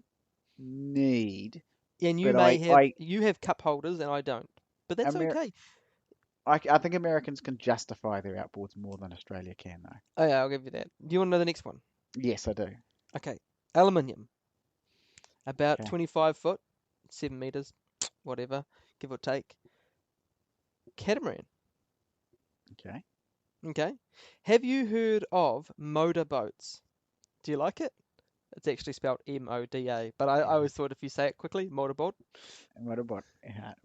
need. and But you have cup holders, and I don't, but that's Amer okay. I think Americans can justify their outboards more than Australia can, though. Oh yeah, I'll give you that. Do you want to know the next one? Yes, I do. Okay, aluminium, about Okay, 25 foot, 7 meters, whatever, give or take. Catamaran. okay. Okay, have you heard of motor boats? Do you like it? It's actually spelled Moda, but I always thought if you say it quickly, motorboat, And what about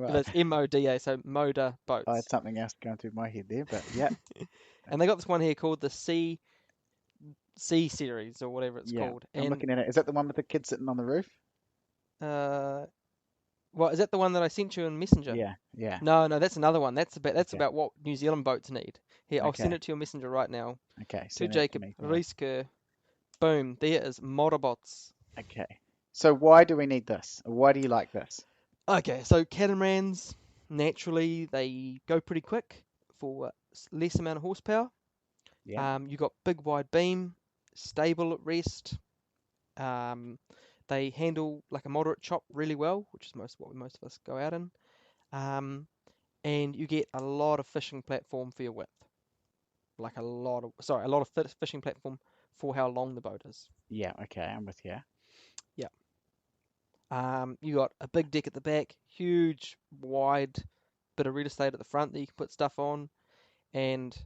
but right? it's Moda, so motor I had boats. something else going through my head there, but yeah, And they got this one here called the C series or whatever it's yeah. called. I'm And looking at it. Is that the one with the kid sitting on the roof? uh, well, is that the one that I sent you in Messenger? Yeah, yeah. No, no, that's another one. That's Okay, about what New Zealand boats need. Here, I'll send okay, it to your Messenger right now. okay. To Send that to Jacob me. So, Reiske. Boom, there is motorboats. okay. So why do we need this? Why do you like this? Okay, so catamarans, naturally, they go pretty quick for less amount of horsepower. Yeah. You got big wide beam, stable at rest. Um, they handle like a moderate chop really well, which is what most of us go out in. Um, and you get a lot of fishing platform for your width, like a lot of fishing platform for how long the boat is. Yeah, okay, I'm with you. Yeah. You got a big deck at the back, huge, wide bit of real estate at the front that you can put stuff on, and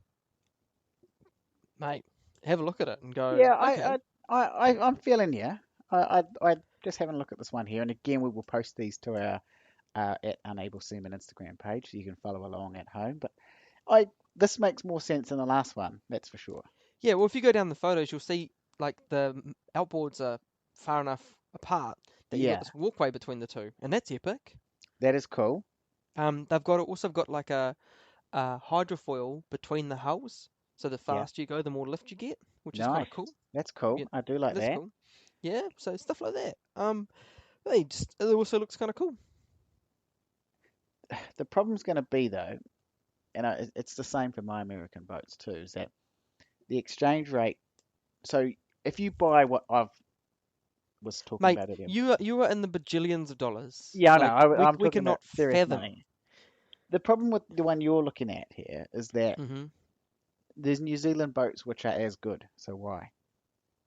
mate, have a look at it and go, Yeah, okay, I'm feeling you. I just having a look at this one here, and again, we will post these to our at Unable Seaman Instagram page, so you can follow along at home. But this makes more sense than the last one, that's for sure. yeah. Well, if you go down the photos, you'll see like the outboards are far enough apart that you've got Yeah, this walkway between the two, and that's epic. that is cool. They've also got like hydrofoil between the hulls. So the Yeah. faster you go, the more lift you get, which is kind Nice. of cool. That's cool. Yeah, I do like that's that. cool. Yeah, so stuff like that. It also looks kind of cool. The problem's going to be though, and it's the same for my American boats too, is that the exchange rate. So if you buy what I've was talking Mate, about earlier, you are in the bajillions of dollars. yeah, I know. Like I'm we talking about cannot serious fathom. money. The problem with the one you're looking at here is that Hmm. there's New Zealand boats which are as good. So why?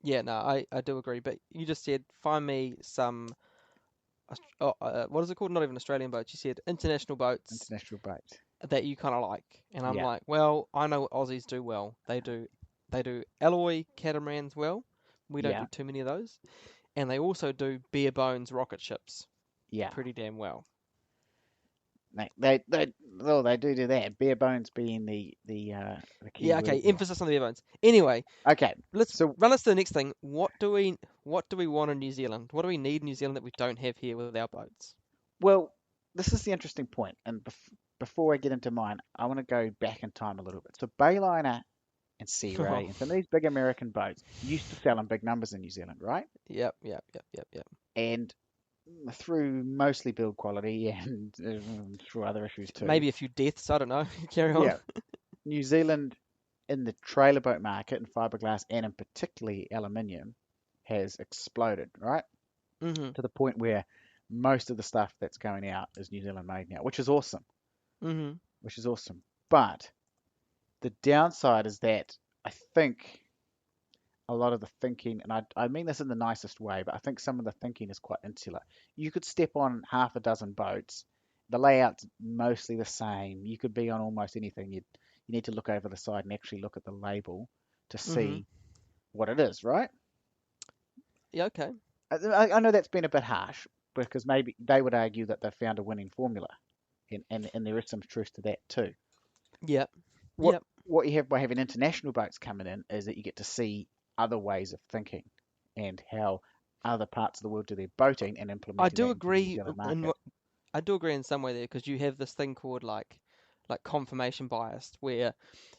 Yeah, no, I do agree. But you just said find me some. What is it called? Not even Australian boats. You said international boats International boats. that you kind of like, and I'm Yeah, like, well, I know what Aussies do well. They do alloy catamarans well. We don't yeah, do too many of those, and they also do bare bones rocket ships yeah. pretty damn well. They do that. Bare bones being the key Yeah, word okay. there. Emphasis on the bare bones. Anyway, Okay, let's so run us to the next thing. What do we want in New Zealand? What do we need in New Zealand that we don't have here with our boats? well, this is the interesting point, and before I get into mine, I want to go back in time a little bit. So Bayliner and Sea Oh, Ray and some of these big American boats used to sell in big numbers in New Zealand, right? yep, yep, yep, yep, yep. And through mostly build quality and through other issues too. Maybe a few deaths. I don't know. Carry on. Yeah, New Zealand in the trailer boat market and fiberglass and in particularly aluminium has exploded, right? Mhm, To the point where most of the stuff that's going out is New Zealand made now, which is awesome, mhm. which is awesome. But the downside is that I think a lot of the thinking, and I mean this in the nicest way, but I think some of the thinking is quite insular. You could step on half a dozen boats, the layout's mostly the same. You could be on almost anything. You need to look over the side and actually look at the label to Mhm. see what it is, right? Yeah. Okay. I know that's been a bit harsh because maybe they would argue that they've found a winning formula, and there is some truth to that too. Yep. What Yep. what you have by having international boats coming in is that you get to see other ways of thinking and how other parts of the world do their boating and I implementing do that into the New agree Zealand in market. I do agree in some way there because you have this thing called like confirmation bias where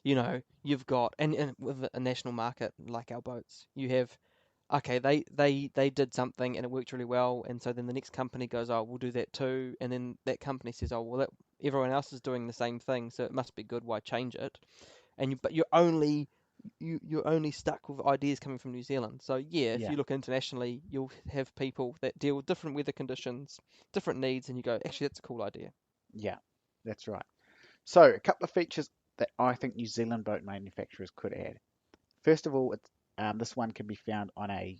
you've got and with a national market like our boats you have okay they did something and it worked really well and so then the next company goes, oh, we'll do that too, and then that company says, oh, well, everyone else is doing the same thing, so it must be good, why change it? But you're only stuck with ideas coming from New Zealand. So yeah, if Yeah, you look internationally, you'll have people that deal with different weather conditions, different needs, and you go, actually, that's a cool idea. yeah, that's right. So a couple of features that I think New Zealand boat manufacturers could add. First of all, this one can be found on a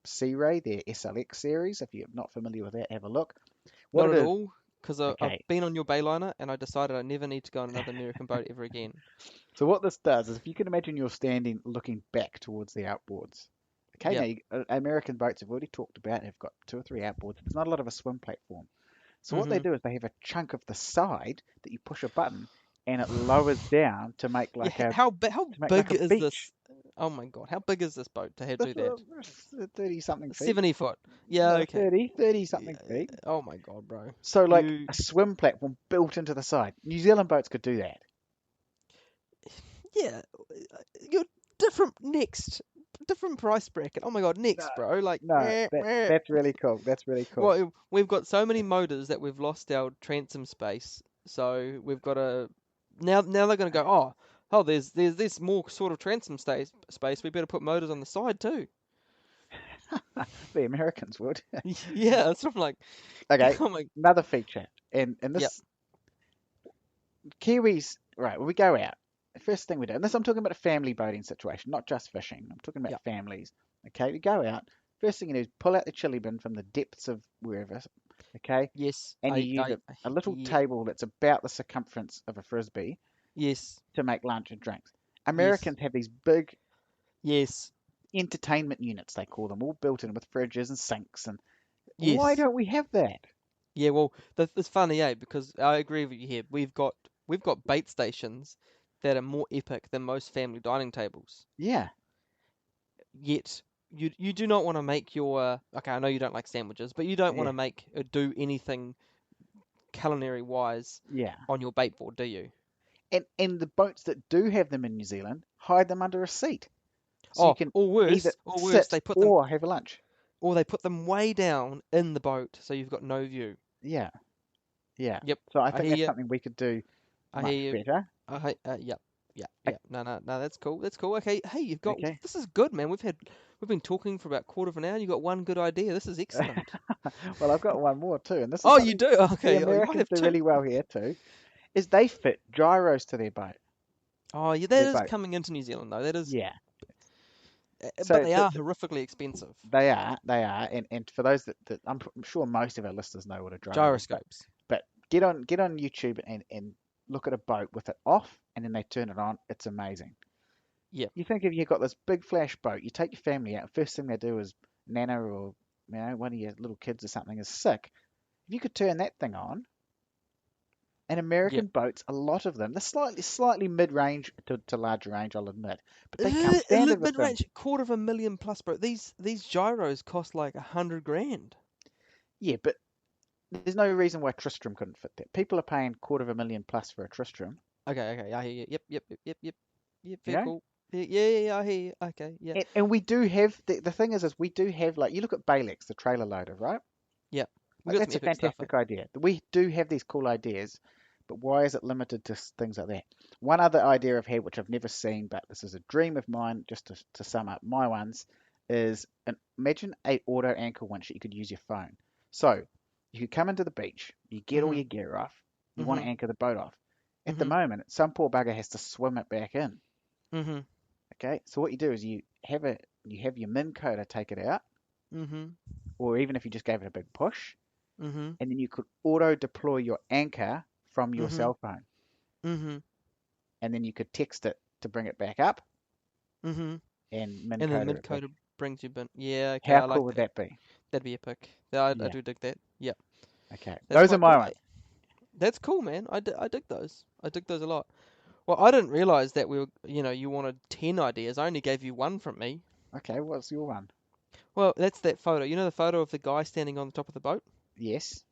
Sea Ray, their SLX series. If you're not familiar with that, have a look. What Not it at is, all, because I've okay. been on your Bayliner and I decided I never need to go on another American boat ever again. So what this does is, if you can imagine you're standing looking back towards the outboards. Okay, now Yep. American boats have already talked about have got two or three outboards. There's not a lot of a swim platform. So what they Mhm. do is they have a chunk of the side that you push a button and it lowers down to make Yeah. like a How to make like big a is beach. this? Oh my God, how big is this boat to This do that? 30 something feet. 70 foot. Yeah. No, Okay. 30 Yeah, something feet. oh my God, bro. So like You a swim platform built into the side. New Zealand boats could do that. Yeah, you're different next, different price bracket. Oh my God, No, next, bro. Like, no, that's really cool. That's really cool. well, we've got so many motors that we've lost our transom space. So we've got to now they're going to go. Oh, there's this more sort of transom space. We better put motors on the side too. The Americans would. Yeah, it's sort of like, Okay, oh my, another feature, and yep, this Kiwis, right? When we go out, the first thing we do, and this I'm talking about a family boating situation, not just fishing. I'm talking about yep, families. Okay, we go out. First thing you do is pull out the chili bin from the depths of wherever. Okay, yes, and you use a little yeah, table that's about the circumference of a frisbee yes, to make lunch and drinks. yes, Americans have these big yes, entertainment units, they call them, all built in with fridges and sinks. And why yes. don't we have that? Yeah, well, that's funny, because I agree with you here. We've got bait stations that are more epic than most family dining tables. Yeah, Yet you do not want to make your okay. I know you don't like sandwiches, but you don't want yeah, to do anything culinary wise yeah. on your bait board, do you? And the boats that do have them in New Zealand hide them under a seat, so you Oh, can either or worse, sit they put them, or have a lunch. or they put them way down in the boat, so you've got no view. Yeah, yeah. Yep, So I I think hear that's you. something we could do I hear much you. better. Yep, yeah, O- yeah. No, no, no. That's cool. That's cool. Okay. Hey, you've got. Okay. This is good, man. We've been talking for about quarter of an hour. And you got one good idea. This is excellent. Well, I've got one more too, and this is Oh, you something do? the Okay. Oh, you might Americans have do two. really well here too. Is they fit gyros to Oh, yeah. their That is boat. coming into New Zealand though. That is, Yeah. but So they are horrifically expensive. they are, and for those that I'm sure most of our listeners know what a gyro is, Gyroscopes. but get on YouTube and look at a boat with it off, and then they turn it on. It's amazing. Yep. You think if you've got this big flash boat, you take your family out. First thing they do is Nana or one of your little kids or something is sick. If you could turn that thing on, and Yep. American boats, a lot of them, they're slightly mid-range to larger range, I'll admit, but they come standard with them. Mid-range, quarter of a million plus, bro. These gyros cost like 100 grand. Yeah, but there's no reason why Tristram couldn't fit that. People are paying quarter of a million plus for a Tristram, Okay. Okay. I hear you. Yep. Yep. Yep. Yep. Yep. Yep. you Very know? cool. Yeah. I hear you. Okay. Yeah. And we do have the thing is we do have, like, you look at Balex, the trailer loader, right? Yeah. We Like got some that's a epic stuff. fantastic idea. We do have these cool ideas, but why is it limited to things like that? One other idea I've had, which I've never seen, but this is a dream of mine, just to sum up my ones, is imagine a auto anchor winch that you could use your phone. So you could come into the beach, you get all Mhm. your gear off, you want to Mhm. anchor the boat off. At the Mhm. moment, some poor bugger has to swim it back in. Mhm. Okay, so what you do is you have your min coder take it out, Mhm. or even if you just gave it a big push, Mhm. and then you could auto deploy your anchor from your Mhm. cell phone, Mhm. and then you could text it to bring it back up Mhm. and min And then coder mid it back. coder brings you bin. Yeah. Okay. How I cool like would that. that be? That'd be epic. I Yeah. do dig that. Yep. Okay. That's Those are quite my cool. ones. That's cool, man. I dig those. I dig those a lot. Well, I didn't realize that we were. You wanted 10 ideas. I only gave you one from me. Okay. What's your one? Well, that's that photo. You know the photo of the guy standing on the top of the boat, Yes.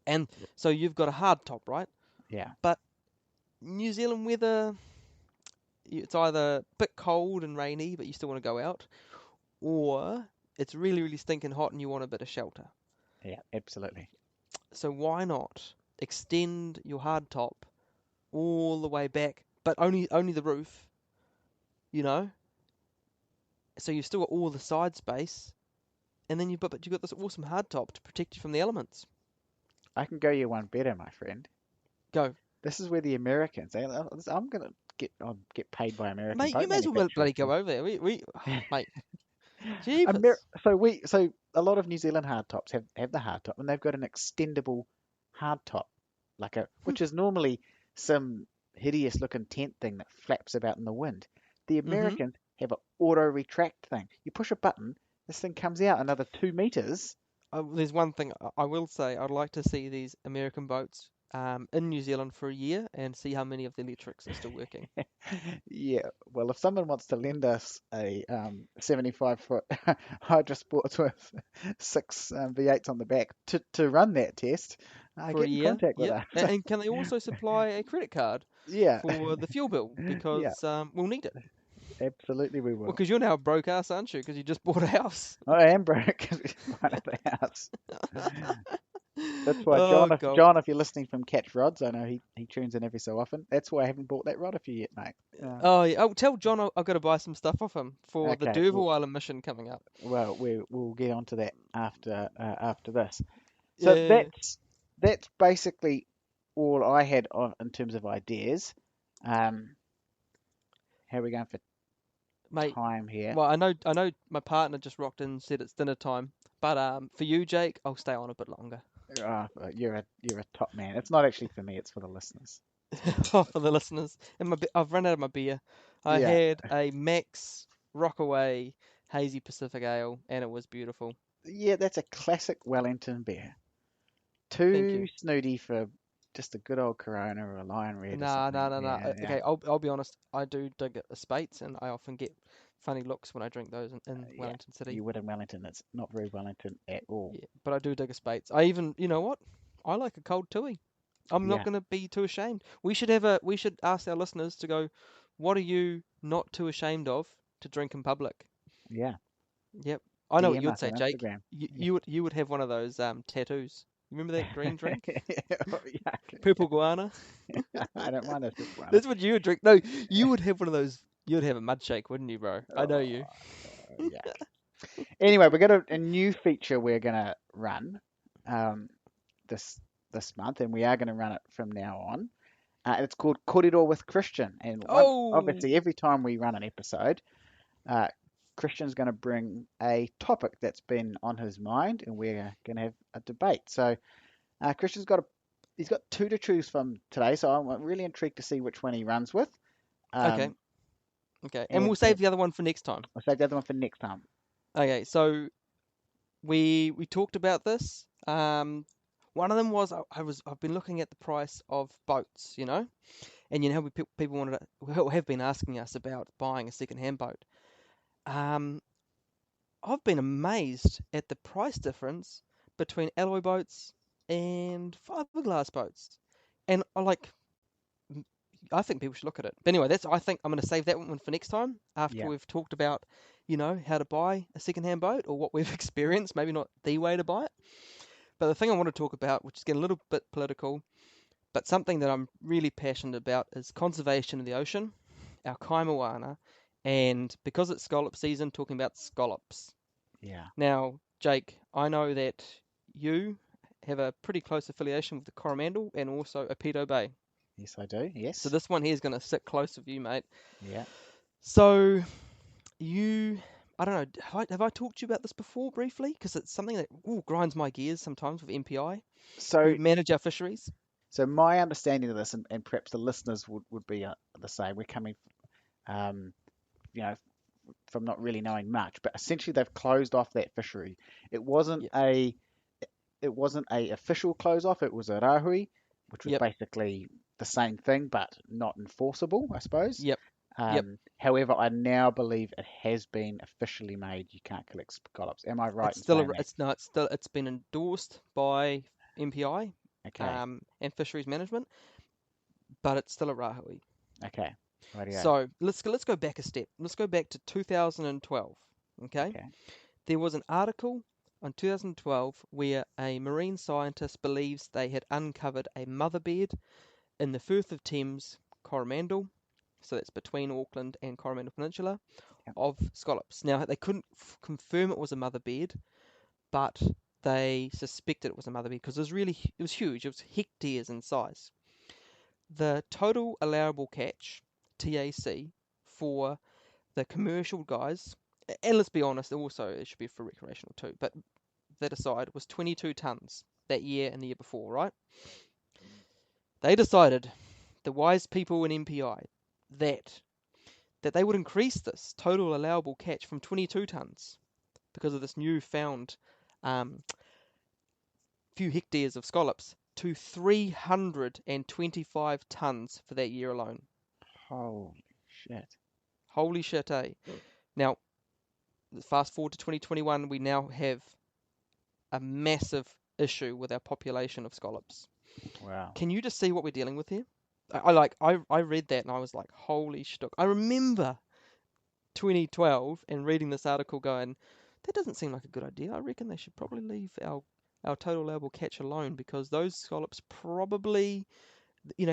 and so you've got a hard top, right? Yeah. But New Zealand weather, it's either a bit cold and rainy, but you still want to go out, or it's really, really stinking hot and you want a bit of shelter. Yeah. Absolutely. So why not extend your hard top all the way back, but only the roof, you know? So you've still got all the side space, and then you've got this awesome hard top to protect you from the elements. I can go you one better, my friend. Go, This is where the Americans. I'm gonna get paid by American mate. You boat may as well manufacturers bloody go over there. to. Mate, jeepers. So a lot of New Zealand hardtops have the hardtop, and they've got an extendable hardtop, Hmm. which is normally some hideous looking tent thing that flaps about in the wind. The Mhm. Americans have an auto retract thing. You push a button, this thing comes out another 2 meters. There's one thing I will say. I'd like to see these American boats in New Zealand for a year and see how many of the electrics are still working. Yeah, well, if someone wants to lend us a 75-foot Hydra Sports with six V8s on the back to run that test, For a get in year. contact with Yep. us. And can they also supply a credit card Yeah, for the fuel bill yeah, because we'll need it. absolutely we Well, will. because you're now a broke ass, aren't you? Because you just bought a house. I am broke because we just bought the house. That's why Oh John, if god. John, if you're listening from Catch Rods, I know he tunes in every so often. That's why I haven't bought that rod off you yet, mate. Oh, yeah. Oh, tell John I've got to buy some stuff off him for the Okay, Derval Island mission coming up. well, we'll get onto that after this. So Yeah, that's basically all I had in terms of ideas. Um, how are we going for mate. time here? Well, I know my partner just rocked in and said it's dinner time, but for you, Jake, I'll stay on a bit longer. You're a top man. It's not actually for me. It's for the listeners. It's for the Oh, listeners. for the listeners. And I've run out of my beer. I Yeah, had a Max Rockaway Hazy Pacific Ale, and it was beautiful. yeah. That's a classic Wellington beer. Thank Too you. snooty for just a good old Corona or a Lion Red or Nah, nah, something. nah, nah. Yeah, yeah. Okay, I'll be honest. I do dig a Spates, and I often get funny looks when I drink those in Yeah. Wellington City. You would in Wellington. It's not very Wellington at all. Yeah, but I do dig a Spates. I even, you know what? I like a cold tui. I'm not Yeah, going to be too ashamed. We should ask our listeners to go, what are you not too ashamed of to drink in public? yeah. Yep. I know what DM you'd us say, on Jake. Instagram. You, Yeah. you would have one of those tattoos. You remember that green drink? Oh, yuck, Purple guana. yeah. I don't mind a sip, brother. That's what you would drink. No, you would have one of those. You'd have a mud shake, wouldn't you, bro? I know Oh, you. yuck. Anyway, we've got a new feature we're gonna run um, this this month, and we are going to run it from now on. It's called Korero with Christian, and Oh, obviously every time we run an episode, uh, Christian's going to bring a topic that's been on his mind, and we're going to have a debate. So Christian's he's got two to choose from today, so I'm really intrigued to see which one he runs with. okay, Um, okay. And we'll and save the other one for next time. I'll save the other one for next time. Okay, so we talked about this. One of them was I've been looking at the price of boats, and you know how people wanted to, have been asking us about buying a second-hand boat. Um, I've been amazed at the price difference between alloy boats and fiberglass boats, and m- I think people should look at it. But anyway, I think I'm going to save that one for next time after Yeah. we've talked about, how to buy a second-hand boat or what we've experienced. Maybe not the way to buy it. But the thing I want to talk about, which is getting a little bit political, but something that I'm really passionate about, is conservation of the ocean, our kaimawana, and because it's scallop season, talking about scallops. Yeah. Now, Jake, I know that you have a pretty close affiliation with the Coromandel and also Apeto Bay. Yes, I do. So Yes. this one here is going to sit close with you, mate. Yeah. So you, I don't know, have I talked to you about this before briefly? Because it's something that grinds my gears sometimes with MPI, So who manage our fisheries. So my understanding of this, and perhaps the listeners would be the same. We're coming, um, you know, from not really knowing much, but essentially they've closed off that fishery. It wasn't Yep, a it wasn't a official close off. It was a rahui, which was yep, basically the same thing but not enforceable, I suppose. yep, yep. However, I now believe it has been officially made. You can't collect scallops. Am I right It's in still saying that? it's been endorsed by MPI, Okay. and Fisheries Management, but it's still a rahui. Okay. Rightio. So let's go back a step. Let's go back to 2012. Okay, Okay. there was an article on 2012 where a marine scientist believes they had uncovered a mother bed in the Firth of Thames, Coromandel, so that's between Auckland and Coromandel Peninsula, Yep. of scallops. Now they couldn't confirm it was a mother bed, but they suspected it was a mother bed because it was huge. It was hectares in size. The total allowable catch, TAC, for the commercial guys, and let's be honest, also it should be for recreational too, but that aside, was 22 tons that year and the year before, right? They decided, the wise people in MPI, that that they would increase this total allowable catch from 22 tons because of this newfound um, few hectares of scallops to 325 tons for that year alone. Holy shit. Holy shit, eh? Now, fast forward to 2021, we now have a massive issue with our population of scallops. Wow. Can you just see what we're dealing with here? I read that and I was like, holy shit. I remember 2012 and reading this article going, that doesn't seem like a good idea. I reckon they should probably leave our total allowable catch alone because those scallops probably,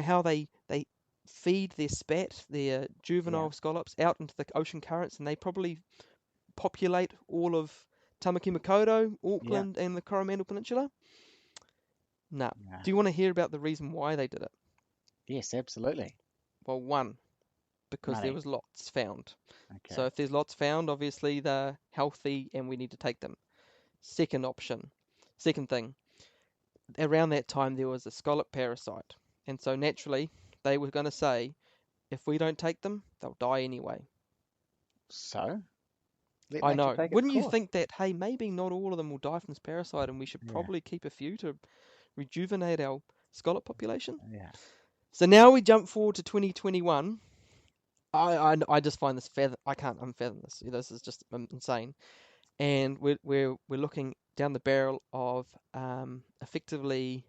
how they feed their spat, their Yeah. juvenile scallops out into the ocean currents, and they probably populate all of Tamaki Makaurau, Yeah. Auckland, and the Coromandel Peninsula. No. Yeah. Do you want to hear about the reason why they did it? Yes, absolutely. Well, one, because there Money. was lots found. So Okay. if there's lots found, obviously they're healthy and we need to take them. Second option, second thing, around that time there was a scallop parasite. And so naturally they were going to say, if we don't take them, they'll die anyway. So, let I nature know. take its Wouldn't you course. think that, hey, maybe not all of them will die from this parasite and we should Yeah. probably keep a few to rejuvenate our scallop population? Yeah. So now we jump forward to 2021. I just find this I can't unfathom this. This is just insane. And we're looking down the barrel of effectively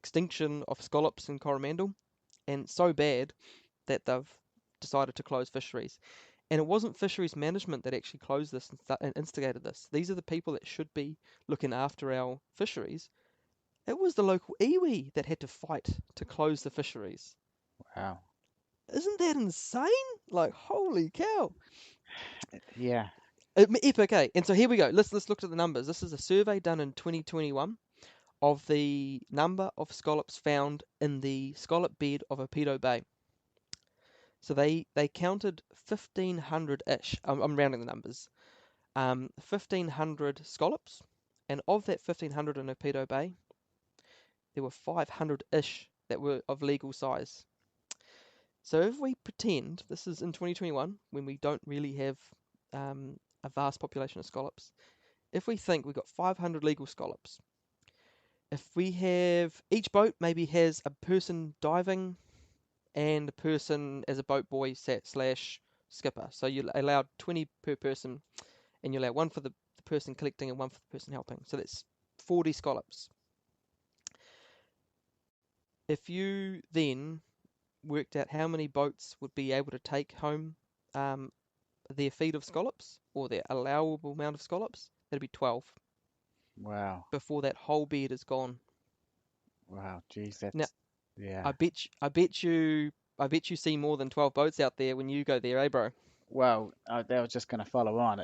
extinction of scallops in Coromandel, and so bad that they've decided to close fisheries. And it wasn't fisheries management that actually closed this and instigated this. These are the people that should be looking after our fisheries. It was the local iwi that had to fight to close the fisheries. Wow. Isn't that insane? Like, holy cow. Yeah. Epic, eh? And so here we go. Let's look at the numbers. This is a survey done in 2021 of the number of scallops found in the scallop bed of Opedo Bay. So they counted 1,500-ish. I'm rounding the numbers. 1,500 scallops, and of that 1,500 in Opedo Bay, there were 500-ish that were of legal size. So if we pretend this is in 2021, when we don't really have a vast population of scallops, if we think we've got 500 legal scallops, if we have each boat maybe has a person diving and a person as a boat boy slash skipper, so you allow 20 per person, and you allow one for the person collecting and one for the person helping. So that's 40 scallops. If you then worked out how many boats would be able to take home um, their feed of scallops or their allowable amount of scallops, that'd be 12 Wow. before that whole bed is gone. Wow. Geez, Now, that's yeah. I bet you see more than 12 boats out there when you go there, eh, bro? Well, that was just going to follow on.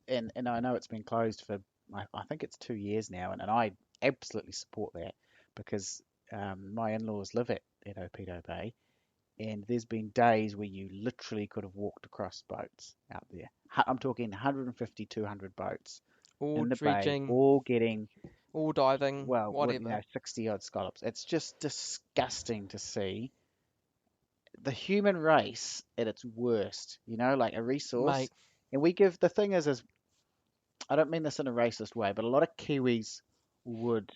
And I know it's been closed for I think it's 2 years now, and I absolutely support that because my in-laws live at Opedo Bay, and there's been days where you literally could have walked across boats out there. I'm talking 150, 200 boats All in the bay, dredging, all getting, all diving, well, whatever. 60 odd scallops. It's just disgusting to see the human race at its worst, like a resource. Mate, And we give, the thing is I don't mean this in a racist way, but a lot of Kiwis would,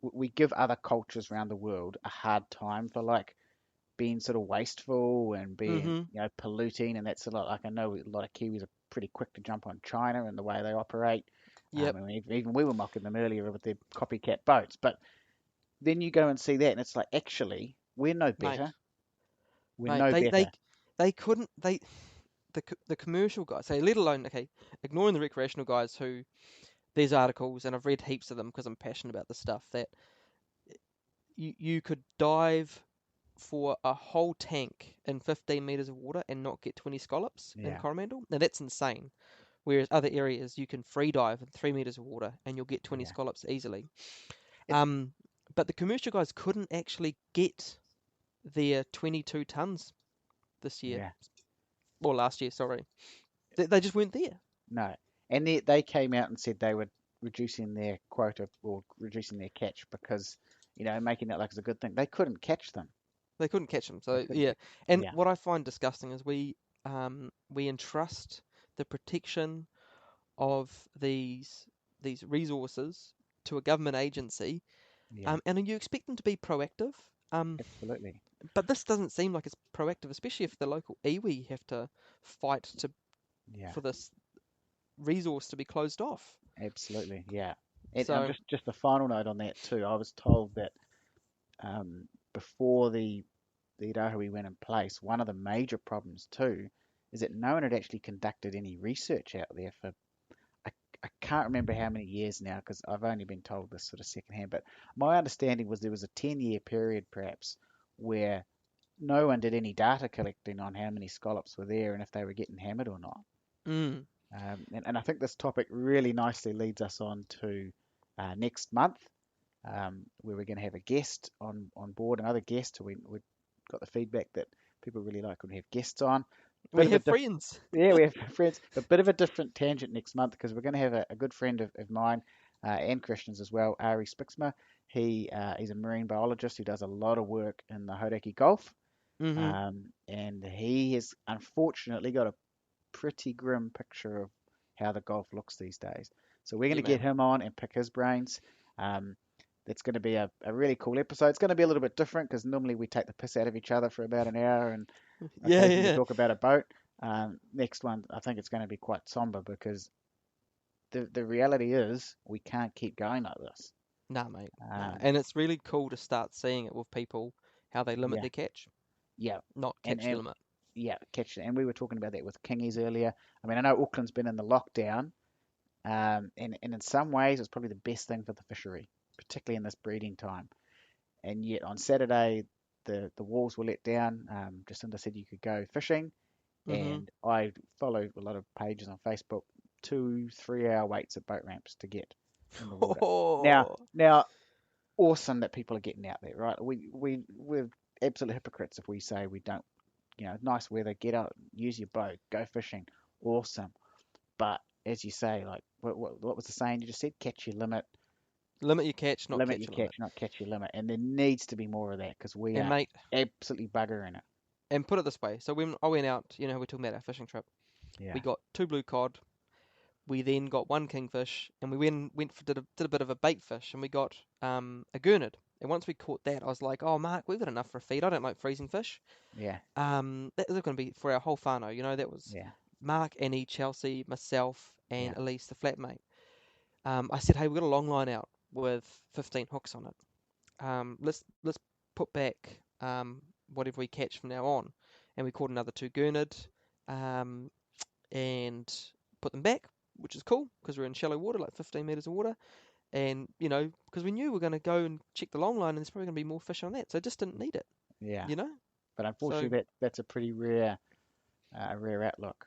we give other cultures around the world a hard time for like being sort of wasteful and being, mm-hmm, polluting. And that's a lot, like I know a lot of Kiwis are pretty quick to jump on China and the way they operate. yep, And even we were mocking them earlier with their copycat boats. But then you go and see that, and it's like, actually, we're no mate, better. We're mate, no better. they couldn't, the commercial guys, say, let alone, okay, ignoring the recreational guys who, there's articles, and I've read heaps of them because I'm passionate about this stuff, that you could dive for a whole tank in 15 meters of water and not get 20 scallops in Yeah, Coromandel. Now that's insane. Whereas other areas you can free dive in 3 meters of water and you'll get 20 yeah. scallops easily. It's Um, but the commercial guys couldn't actually get their 22 tons this year, yeah. or last year, sorry. They just weren't there. No. And they came out and said they were reducing their quota or reducing their catch because, making it like it's a good thing. They couldn't catch them. They couldn't catch them. They So couldn't yeah, catch and Yeah, what I find disgusting is we entrust the protection of these resources to a government agency, yeah, and you expect them to be proactive. Um, absolutely. but this doesn't seem like it's proactive, especially if the local iwi have to fight Yeah, for this resource to be closed off. absolutely. Yeah. And I'm So, just a final note on that too. I was told that before the Rahui went in place, one of the major problems too is that no one had actually conducted any research out there for I, I can't remember how many years now because I've only been told this sort of secondhand, but my understanding was there was a 10-year period perhaps where no one did any data collecting on how many scallops were there and if they were getting hammered or not. mm, And I think this topic really nicely leads us on to next month, where we're going to have a guest on board, another guest. We've got the feedback that people really like when we have guests on. Bit we of a have diff friends. Yeah, we have friends, but bit of a different tangent next month because we're going to have a good friend of mine and Christian's as well, Ari Spixma. He's a marine biologist who does a lot of work in the Hauraki Gulf, Hmm. and he has unfortunately got a pretty grim picture of how the Gulf looks these days. So we're going Yeah, to get man. him on and pick his brains. Um, that's going to be a really cool episode. It's going to be a little bit different because normally we take the piss out of each other for about an hour and Yeah, occasionally yeah. talk about a boat. Next one, I think it's going to be quite somber because the reality is we can't keep going like this. Nah, mate. Nah. Um, And it's really cool to start seeing it with people, how they limit yeah, their catch, yeah, not and catch the limit. yeah, catch. And we were talking about that with Kingies earlier. I mean, I know Auckland's been in the lockdown, and in some ways it's probably the best thing for the fishery, particularly in this breeding time. And yet on Saturday, the walls were let down. Jacinda said you could go fishing, Mm-hmm. and I follow a lot of pages on Facebook. 2-3 hour waits at boat ramps to get in the water. Now, Oh, now, awesome that people are getting out there, right? We're absolute hypocrites if we say we don't. Nice weather, get out, use your boat, go fishing, awesome. But as you say, like what was the saying you just said? Catch your limit, limit your catch, not limit catch your your limit. catch, not catch your limit. And there needs to be more of that because we And are mate, absolutely buggering it. and put it this way. So when I went out, we're talking about our fishing trip. Yeah, We got 2 blue cod. We then got 1 kingfish, and we did a bit of a bait fish, and we got a gurnard. And once we caught that, I was like, "Oh, Mark, we've got enough for a feed. I don't like freezing fish. yeah, That was going to be for our whole whānau. That was yeah, Mark, Annie, Chelsea, myself, and yeah, Elise, the flatmate. I said, "Hey, we've got a long line out with 15 hooks on it. Let's put back whatever we catch from now on." And we caught another 2 gurnard, um, and put them back, which is cool because we're in shallow water, like 15 meters of water. And because we knew we were going to go and check the long line, and there's probably going to be more fish on that, so I just didn't need it. yeah. You know. But So unfortunately, that's a pretty rare outlook.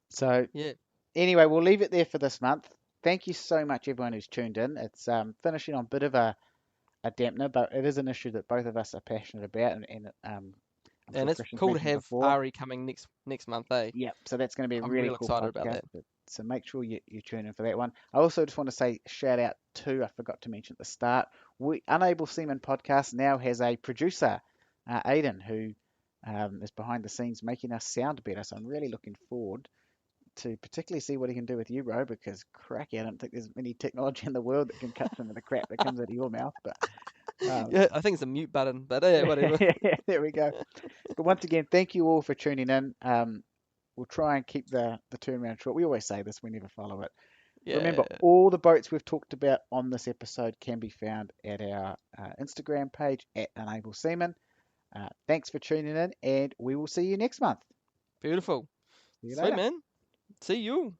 So yeah, anyway, we'll leave it there for this month. Thank you so much, everyone who's tuned in. It's finishing on a bit of a dampener, but it is an issue that both of us are passionate about, and I'm sure and it's Christian's cool to mentioned have before. Ari coming next month, eh? Yeah, so that's going to be a I'm really real cool excited about podcast. that. So make sure you tune in for that one. I also just want to say shout out to, I forgot to mention at the start, Unable Seaman Podcast now has a producer, Aidan, who is behind the scenes making us sound better. So I'm really looking forward to particularly see what he can do with you, bro, because cracky, I don't think there's any technology in the world that can cut some of the crap that comes out of your mouth. But Yeah, I think it's a mute button, but yeah, whatever. there we go. But once again, thank you all for tuning in. We'll try and keep the turnaround short. We always say this, we never follow it. Remember, Yeah, all the boats we've talked about on this episode can be found at our Instagram page at Unable Seaman. Thanks for tuning in, and we will see you next month. beautiful. See you Sweet later. man. See you.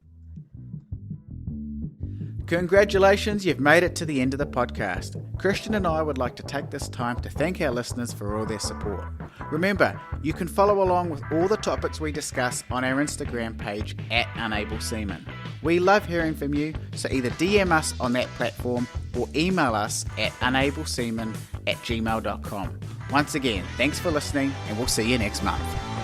Congratulations, you've made it to the end of the podcast. Christian and I would like to take this time to thank our listeners for all their support. Remember, you can follow along with all the topics we discuss on our Instagram page at Unable Seaman. We love hearing from you, so either DM us on that platform or email us at unableseaman@gmail.com. Once again, thanks for listening, and we'll see you next month.